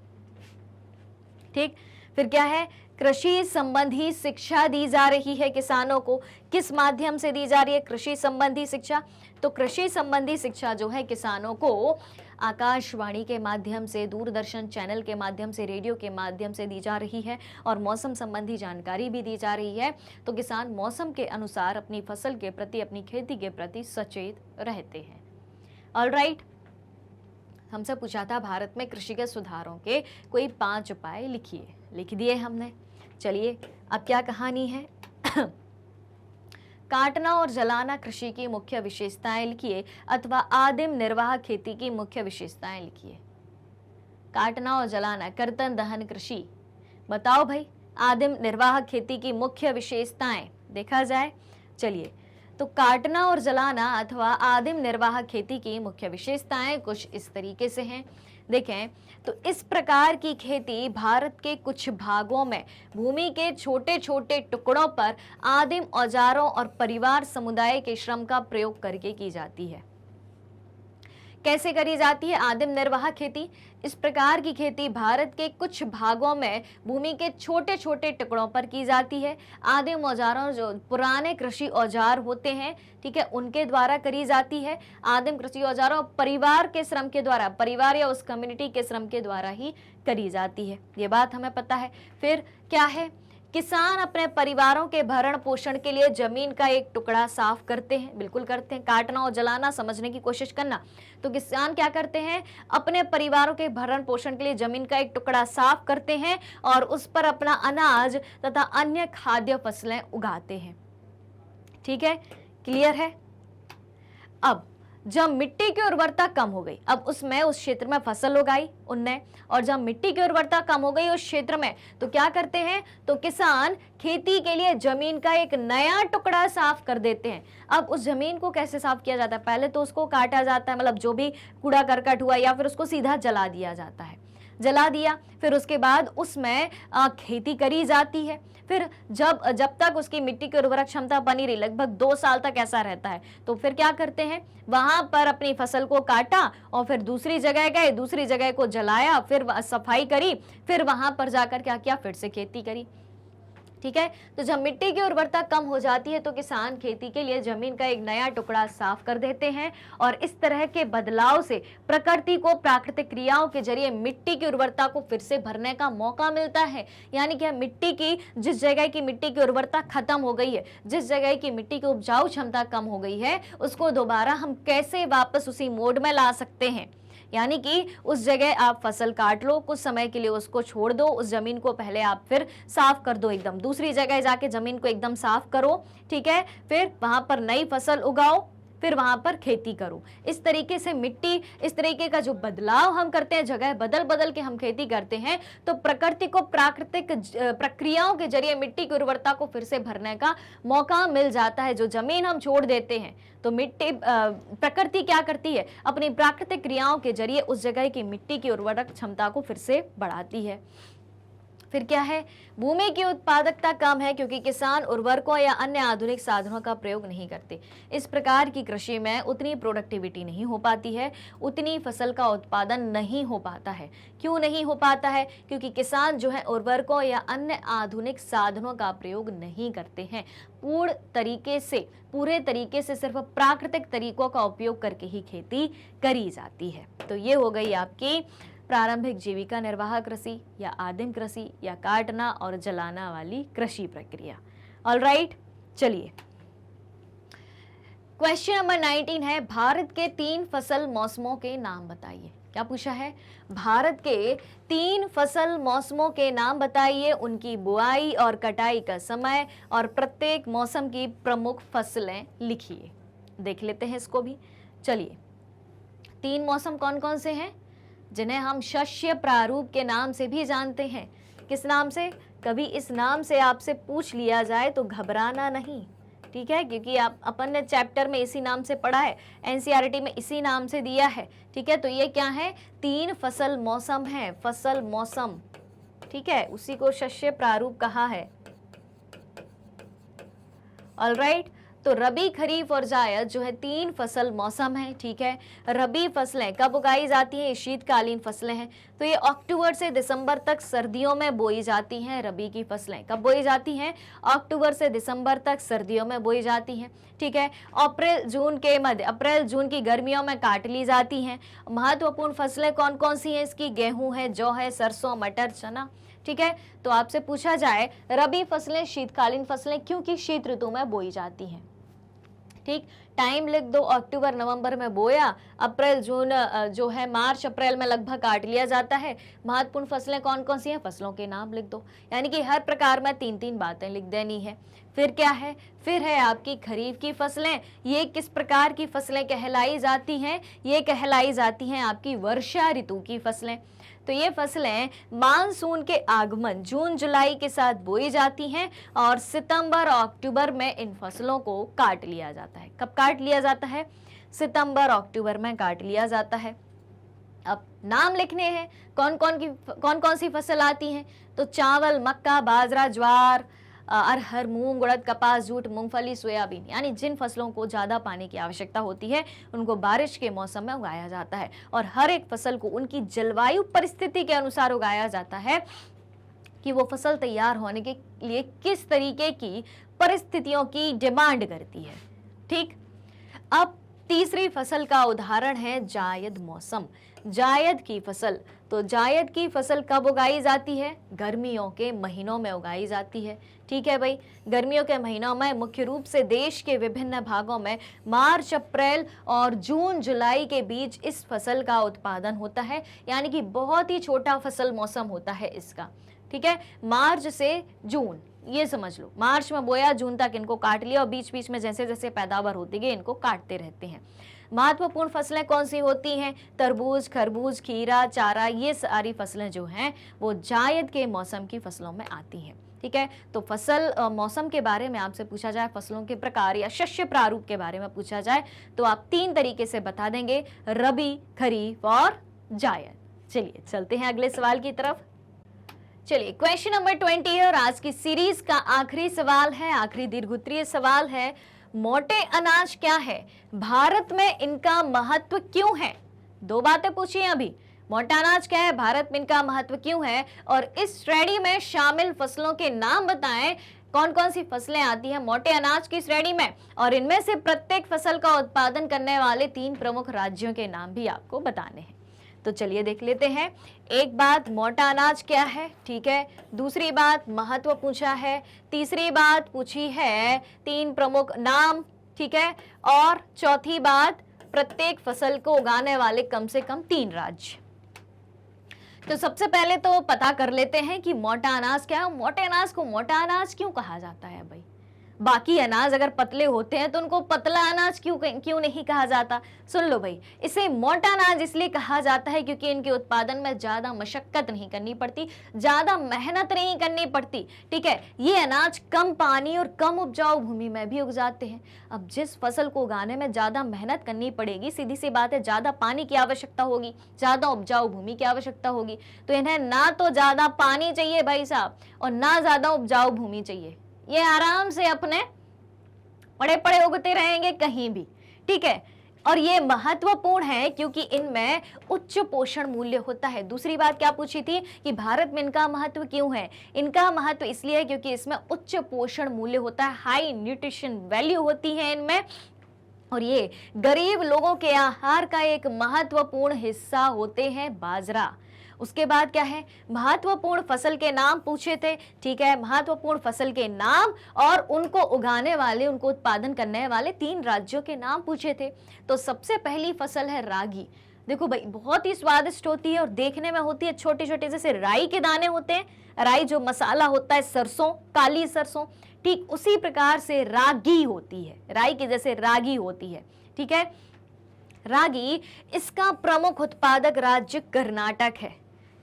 ठीक, फिर क्या है, कृषि संबंधी शिक्षा दी जा रही है किसानों को। किस माध्यम से दी जा रही है कृषि संबंधी शिक्षा? तो कृषि संबंधी शिक्षा जो है किसानों को आकाशवाणी के माध्यम से, दूरदर्शन चैनल के माध्यम से, रेडियो के माध्यम से दी जा रही है और मौसम संबंधी जानकारी भी दी जा रही है। तो किसान मौसम के अनुसार अपनी फसल के प्रति, अपनी खेती के प्रति सचेत रहते हैं। ऑलराइट, हमसे पूछा था भारत में कृषि के सुधारों के कोई 5 उपाय लिखिए, लिख दिए हमने। चलिए अब क्या कहानी है। काटना और जलाना कृषि की मुख्य विशेषताएं लिखिए अथवा आदिम निर्वाह खेती की मुख्य विशेषताएं लिखिए। काटना और जलाना, कर्तन दहन कृषि। बताओ भाई, आदिम निर्वाह खेती की मुख्य विशेषताएं देखा जाए। चलिए, तो काटना और जलाना अथवा आदिम निर्वाह खेती की मुख्य विशेषताएं कुछ इस तरीके से हैं। देखें तो इस प्रकार की खेती भारत के कुछ भागों में भूमि के छोटे छोटे टुकड़ों पर आदिम औजारों और परिवार समुदाय के श्रम का प्रयोग करके की जाती है। कैसे करी जाती है आदिम निर्वाह खेती? इस प्रकार की खेती भारत के कुछ भागों में भूमि के छोटे छोटे टुकड़ों पर की जाती है। आदिम औजारों, जो पुराने कृषि औजार होते हैं, ठीक है, उनके द्वारा करी जाती है। आदिम कृषि औजारों परिवार के श्रम के द्वारा, परिवार या उस कम्युनिटी के श्रम के द्वारा ही करी जाती है, ये बात हमें पता है। फिर क्या है, किसान अपने परिवारों के भरण पोषण के लिए जमीन का एक टुकड़ा साफ करते हैं, बिल्कुल करते हैं। काटना और जलाना समझने की कोशिश करना। तो किसान क्या करते हैं, अपने परिवारों के भरण पोषण के लिए जमीन का एक टुकड़ा साफ करते हैं और उस पर अपना अनाज तथा अन्य खाद्य फसलें उगाते हैं। ठीक है, क्लियर है। अब जब मिट्टी की उर्वरता कम हो गई, अब उसमें उस क्षेत्र में फसल उगाई उनने, और जब मिट्टी की उर्वरता कम हो गई उस क्षेत्र में, तो क्या करते हैं, तो किसान खेती के लिए जमीन का एक नया टुकड़ा साफ कर देते हैं। अब उस जमीन को कैसे साफ किया जाता है? पहले तो उसको काटा जाता है, मतलब जो भी कूड़ा करकट हुआ, या फिर उसको सीधा जला दिया जाता है। जला दिया, फिर उसके बाद उसमें खेती करी जाती है। फिर जब तक उसकी मिट्टी की उर्वरक क्षमता बनी रही, लगभग 2 साल तक ऐसा रहता है, तो फिर क्या करते हैं, वहां पर अपनी फसल को काटा और फिर दूसरी जगह गए, दूसरी जगह को जलाया, फिर सफाई करी, फिर वहां पर जाकर क्या किया, फिर से खेती करी। ठीक है, तो जब मिट्टी की उर्वरता कम हो जाती है तो किसान खेती के लिए जमीन का एक नया टुकड़ा साफ कर देते हैं, और इस तरह के बदलाव से प्रकृति को प्राकृतिक क्रियाओं के जरिए मिट्टी की उर्वरता को फिर से भरने का मौका मिलता है। यानी कि मिट्टी की, जिस जगह की मिट्टी की उर्वरता खत्म हो गई है, जिस जगह की मिट्टी की उपजाऊ क्षमता कम हो गई है, उसको दोबारा हम कैसे वापस उसी मोड में ला सकते हैं। यानी कि उस जगह आप फसल काट लो, कुछ समय के लिए उसको छोड़ दो, उस जमीन को पहले आप फिर साफ कर दो, एकदम दूसरी जगह जाके जमीन को एकदम साफ करो। ठीक है, फिर वहां पर नई फसल उगाओ, फिर वहां पर खेती करो। इस तरीके से मिट्टी, इस तरीके का जो बदलाव हम करते हैं, जगह बदल बदल के हम खेती करते हैं, तो प्रकृति को प्राकृतिक प्रक्रियाओं के जरिए मिट्टी की उर्वरता को फिर से भरने का मौका मिल जाता है। जो जमीन हम छोड़ देते हैं, तो मिट्टी, प्रकृति क्या करती है, अपनी प्राकृतिक क्रियाओं के जरिए उस जगह की मिट्टी की उर्वरक क्षमता को फिर से बढ़ाती है। फिर क्या है, भूमि की उत्पादकता कम है क्योंकि किसान उर्वरकों या अन्य आधुनिक साधनों का प्रयोग नहीं करते। इस प्रकार की कृषि में उतनी प्रोडक्टिविटी नहीं हो पाती है, उतनी फसल का उत्पादन नहीं हो पाता है। क्यों नहीं हो पाता है? क्योंकि किसान जो है उर्वरकों या अन्य आधुनिक साधनों का प्रयोग नहीं करते हैं। पूरे तरीके से सिर्फ प्राकृतिक तरीकों का उपयोग करके ही खेती करी जाती है। तो ये हो गई आपकी प्रारंभिक जीविका निर्वाह कृषि या आदिम कृषि या काटना और जलाना वाली कृषि प्रक्रिया। ऑलराइट, चलिए क्वेश्चन नंबर 19 है, भारत के 3 फसल मौसमों के नाम बताइए। क्या पूछा है? भारत के 3 फसल मौसमों के नाम बताइए, उनकी बुआई और कटाई का समय और प्रत्येक मौसम की प्रमुख फसलें लिखिए। देख लेते हैं इसको भी। चलिए, 3 मौसम कौन कौन से हैं जिन्हें हम शस्य प्रारूप के नाम से भी जानते हैं? किस नाम से? कभी इस नाम से आपसे पूछ लिया जाए तो घबराना नहीं, ठीक है, क्योंकि आप अपन ने चैप्टर में इसी नाम से पढ़ा है, एनसीईआरटी में इसी नाम से दिया है, ठीक है। तो ये क्या है? 3 फसल मौसम है, फसल मौसम, ठीक है, उसी को शस्य प्रारूप कहा है। ऑलराइट, तो रबी, खरीफ और जायद जो है 3 फसल मौसम है, ठीक है। रबी फसलें कब उगाई जाती हैं? शीतकालीन फसलें हैं, तो ये अक्टूबर से दिसंबर तक सर्दियों में बोई जाती हैं। रबी की फसलें कब बोई जाती हैं? अक्टूबर से दिसंबर तक सर्दियों में बोई जाती हैं, ठीक है। अप्रैल जून की गर्मियों में काट ली जाती हैं। महत्वपूर्ण फसलें कौन कौन सी हैं इसकी? गेहूं है, जौ है, सरसों, मटर, चना, ठीक है। तो आपसे पूछा जाए रबी फसलें शीतकालीन फसलें क्योंकि शीत ऋतु में बोई जाती हैं, ठीक। टाइम लिख दो, अक्टूबर नवंबर में बोया, अप्रैल जून जो है मार्च अप्रैल में लगभग काट लिया जाता है। महत्वपूर्ण फसलें कौन कौन सी हैं? फसलों के नाम लिख दो, यानी कि हर प्रकार में 3-3 बातें लिख देनी है। फिर क्या है? फिर है आपकी खरीफ की फसलें। ये किस प्रकार की फसलें कहलाई जाती हैं? ये कहलाई जाती हैं आपकी वर्षा ऋतु की फसलें। तो ये फसलें मानसून के आगमन जून जुलाई के साथ बोई जाती हैं और सितंबर और अक्टूबर में इन फसलों को काट लिया जाता है। कब काट लिया जाता है? सितंबर अक्टूबर में काट लिया जाता है। अब नाम लिखने हैं, कौन कौन सी फसल आती हैं? तो चावल, मक्का, बाजरा, ज्वार, अरहर, मूंग, उड़द, कपास, जूट, मूंगफली, सोयाबीन, यानी जिन फसलों को ज़्यादा पानी की आवश्यकता होती है उनको बारिश के मौसम में उगाया जाता है और हर एक फसल को उनकी जलवायु परिस्थिति के अनुसार उगाया जाता है कि वो फसल तैयार होने के लिए किस तरीके की परिस्थितियों की डिमांड करती है, ठीक। अब तीसरी फसल का उदाहरण है जायद मौसम, जायद की फसल। तो जायद की फसल कब उगाई जाती है? गर्मियों के महीनों में उगाई जाती है, ठीक है भाई। गर्मियों के महीनों में मुख्य रूप से देश के विभिन्न भागों में मार्च अप्रैल और जून जुलाई के बीच इस फसल का उत्पादन होता है, यानी कि बहुत ही छोटा फसल मौसम होता है इसका, ठीक है। मार्च से जून, ये समझ लो, मार्च में बोया, जून तक इनको काट लिया और बीच बीच में जैसे जैसे पैदावार होती गई इनको काटते रहते हैं। महत्वपूर्ण फसलें कौन सी होती हैं? तरबूज, खरबूज, खीरा, चारा, ये सारी फसलें जो हैं वो जायद के मौसम की फसलों में आती हैं, ठीक है। तो फसल मौसम के बारे में आपसे पूछा जाए, फसलों के प्रकार या शस्य प्रारूप के बारे में पूछा जाए तो आप 3 तरीके से बता देंगे, रबी, खरीफ और जायद। चलिए चलते हैं अगले सवाल की तरफ। चलिए क्वेश्चन नंबर 20 और आज की सीरीज का आखिरी सवाल है, आखिरी दीर्घोत्तरीय सवाल है, मोटे अनाज क्या है? भारत में इनका महत्व क्यों है? 2 बातें पूछी हैं अभी, मोटा अनाज क्या है, भारत में इनका महत्व क्यों है, और इस श्रेणी में शामिल फसलों के नाम बताएं। कौन कौन सी फसलें आती हैं मोटे अनाज की श्रेणी में, और इनमें से प्रत्येक फसल का उत्पादन करने वाले 3 प्रमुख राज्यों के नाम भी आपको बताने हैं। तो चलिए देख लेते हैं। एक बात मोटा अनाज क्या है, ठीक है। दूसरी बात महत्व पूछा है। तीसरी बात पूछी है 3 प्रमुख नाम, ठीक है। और चौथी बात प्रत्येक फसल को उगाने वाले कम से कम 3 राज्य। तो सबसे पहले तो पता कर लेते हैं कि मोटा अनाज क्या है। मोटे अनाज को मोटा अनाज क्यों कहा जाता है भाई? बाकी अनाज अगर पतले होते हैं तो उनको पतला अनाज क्यों नहीं कहा जाता? सुन लो भाई, इसे मोटा अनाज इसलिए कहा जाता है क्योंकि इनके उत्पादन में ज्यादा मशक्कत नहीं करनी पड़ती, ज्यादा मेहनत नहीं करनी पड़ती। ठीक है, ये अनाज कम पानी और कम उपजाऊ भूमि में भी उग जाते हैं। अब जिस फसल को उगाने में ज्यादा मेहनत करनी पड़ेगी, सीधी सी बात है, ज्यादा पानी की आवश्यकता होगी, ज्यादा उपजाऊ भूमि की आवश्यकता होगी, तो इन्हें ना तो ज्यादा पानी चाहिए भाई साहब और ना ज्यादा उपजाऊ भूमि चाहिए। ये आराम से अपने पड़े पड़े उगते रहेंगे कहीं भी। ठीक है, और ये महत्वपूर्ण है क्योंकि इनमें उच्च पोषण मूल्य होता है। दूसरी बात क्या पूछी थी कि भारत में इनका महत्व क्यों है? इनका महत्व इसलिए है क्योंकि इसमें उच्च पोषण मूल्य होता है, हाई न्यूट्रिशन वैल्यू होती है इनमें, और ये गरीब लोगों के आहार का एक महत्वपूर्ण हिस्सा होते हैं। बाजरा। उसके बाद क्या है? महत्वपूर्ण फसल के नाम पूछे थे। ठीक है, महत्वपूर्ण फसल के नाम और उनको उगाने वाले, उनको उत्पादन करने वाले 3 राज्यों के नाम पूछे थे। तो सबसे पहली फसल है रागी। देखो भाई, बहुत ही स्वादिष्ट होती है और देखने में होती है छोटे छोटे, जैसे राई के दाने होते हैं, राई जो मसाला होता है, सरसों, काली सरसों, ठीक उसी प्रकार से रागी होती है, राई के जैसे रागी होती है। ठीक है, रागी, इसका प्रमुख उत्पादक राज्य कर्नाटक है।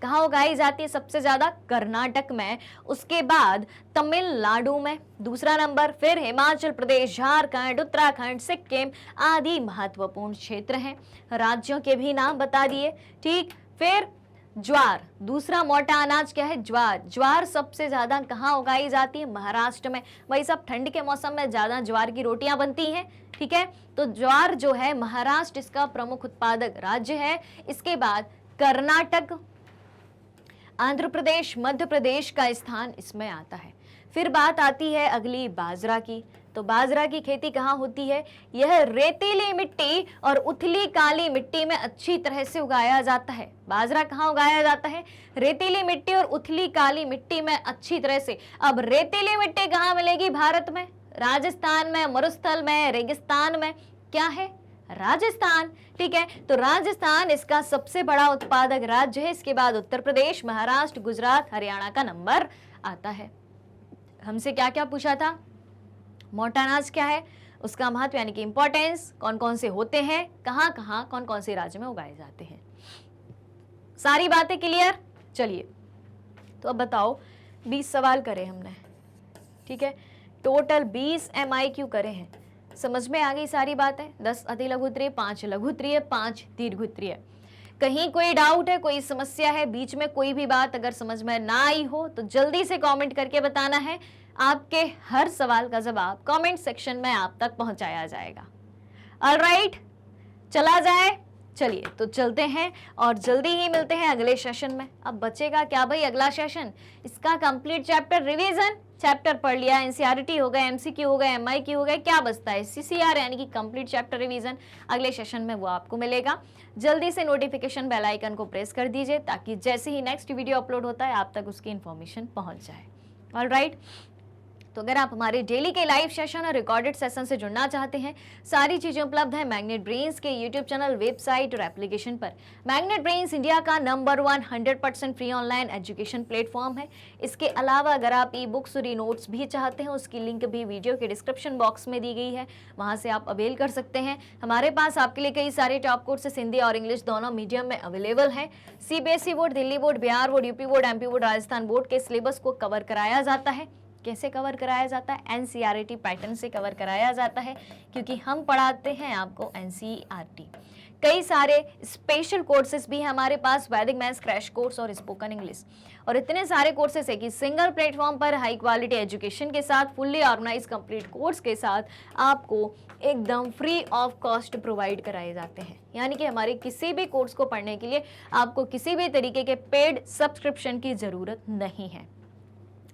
कहाँ उगाई जाती है सबसे ज्यादा? कर्नाटक में। उसके बाद तमिलनाडु में दूसरा नंबर, फिर हिमाचल प्रदेश, झारखंड, उत्तराखंड, सिक्किम आदि महत्वपूर्ण क्षेत्र हैं। राज्यों के भी नाम बता दिए। ठीक, फिर ज्वार, दूसरा मोटा अनाज क्या है? ज्वार। ज्वार सबसे ज्यादा कहाँ उगाई जाती है? महाराष्ट्र में। वही सब ठंड के मौसम में ज्यादा ज्वार की रोटियां बनती हैं। ठीक है, तो ज्वार जो है महाराष्ट्र इसका प्रमुख उत्पादक राज्य है। इसके बाद कर्नाटक, आंध्र प्रदेश, मध्य प्रदेश का स्थान इसमें आता है। फिर बात आती है अगली बाजरा की। तो बाजरा की खेती कहाँ होती है? यह रेतीली मिट्टी और उथली काली मिट्टी में अच्छी तरह से उगाया जाता है। बाजरा कहाँ उगाया जाता है? रेतीली मिट्टी और उथली काली मिट्टी में अच्छी तरह से। अब रेतीली मिट्टी कहाँ मिलेगी भारत में? राजस्थान में, मरुस्थल में, रेगिस्तान में। क्या है? राजस्थान। ठीक है, तो राजस्थान इसका सबसे बड़ा उत्पादक राज्य है। इसके बाद उत्तर प्रदेश, महाराष्ट्र, गुजरात, हरियाणा का नंबर आता है। हमसे क्या क्या पूछा था? मोटा अनाज क्या है, उसका महत्व यानी कि इंपॉर्टेंस, कौन कौन से होते हैं, कहाँ कहाँ कौन कौन से राज्य में उगाए जाते हैं। सारी बातें क्लियर? चलिए, तो अब बताओ, 20 सवाल करे हमने। ठीक है, टोटल 20 MIQ करे हैं। समझ में आ गई सारी बातें? 10 अति लघु उत्तरीय, 5 लघु उत्तरीय, 5 दीर्घ उत्तरीय। कहीं कोई डाउट है, कोई समस्या है, बीच में कोई भी बात अगर समझ में ना आई हो तो जल्दी से कमेंट करके बताना है। आपके हर सवाल का जवाब कमेंट सेक्शन में आप तक पहुंचाया जाएगा। ऑलराइट, चला जाए। चलिए, तो चलते हैं और जल्दी ही मिलते हैं अगले सेशन में। अब बचेगा क्या भाई अगला सेशन? इसका कंप्लीट चैप्टर रिवीजन। चैप्टर पढ़ लिया, एनसीईआरटी हो गए, MCQ हो गए, MIQ हो गए, क्या बचता है? CCR यानी कि कंप्लीट चैप्टर रिवीजन। अगले सेशन में वो आपको मिलेगा। जल्दी से नोटिफिकेशन बेल आइकन को प्रेस कर दीजिए ताकि जैसे ही नेक्स्ट वीडियो अपलोड होता है आप तक उसकी इन्फॉर्मेशन पहुंच जाए। ऑलराइट, तो अगर आप हमारे डेली के लाइव सेशन और रिकॉर्डेड सेशन से जुड़ना चाहते हैं, सारी चीजें उपलब्ध है मैग्नेट ब्रेन्स के यूट्यूब चैनल, वेबसाइट और एप्लीकेशन पर। मैग्नेट ब्रेन्स इंडिया का number 1 100% free online education platform है। इसके अलावा अगर आप ई बुक्स और ई नोट्स भी चाहते हैं, उसकी लिंक भी वीडियो के डिस्क्रिप्शन बॉक्स में दी गई है, वहां से आप अवेल कर सकते हैं। हमारे पास आपके लिए कई सारे टॉप कोर्सेस हिंदी और इंग्लिश दोनों मीडियम में अवेलेबल है। CBSE board, Delhi board, Bihar board, UP board, MP board, Rajasthan board के सिलेबस को कवर कराया जाता है। कैसे कवर कराया जाता है? NCERT पैटर्न से कवर कराया जाता है क्योंकि हम पढ़ाते हैं आपको NCERT। कई सारे स्पेशल कोर्सेज भी हैं हमारे पास, वैदिक मैथ्स क्रैश कोर्स और स्पोकन इंग्लिश, और इतने सारे कोर्सेज है कि सिंगल प्लेटफॉर्म पर हाई क्वालिटी एजुकेशन के साथ, फुल्ली ऑर्गेनाइज कंप्लीट कोर्स के साथ आपको एकदम फ्री ऑफ कॉस्ट प्रोवाइड कराए जाते हैं। यानी कि हमारे किसी भी कोर्स को पढ़ने के लिए आपको किसी भी तरीके के पेड सब्सक्रिप्शन की जरूरत नहीं है।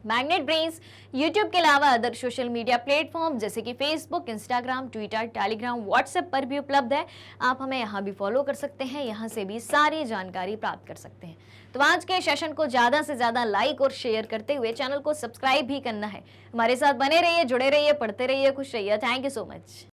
मैग्नेट ब्रेन्स यूट्यूब के अलावा अदर सोशल मीडिया प्लेटफॉर्म जैसे कि Facebook, Instagram, Twitter, Telegram, WhatsApp पर भी उपलब्ध है। आप हमें यहाँ भी फॉलो कर सकते हैं, यहाँ से भी सारी जानकारी प्राप्त कर सकते हैं। तो आज के सेशन को ज़्यादा से ज़्यादा लाइक और शेयर करते हुए चैनल को सब्सक्राइब भी करना है। हमारे साथ बने रहिए, जुड़े रहिए, पढ़ते रहिए, खुश रहिए। Thank you so much.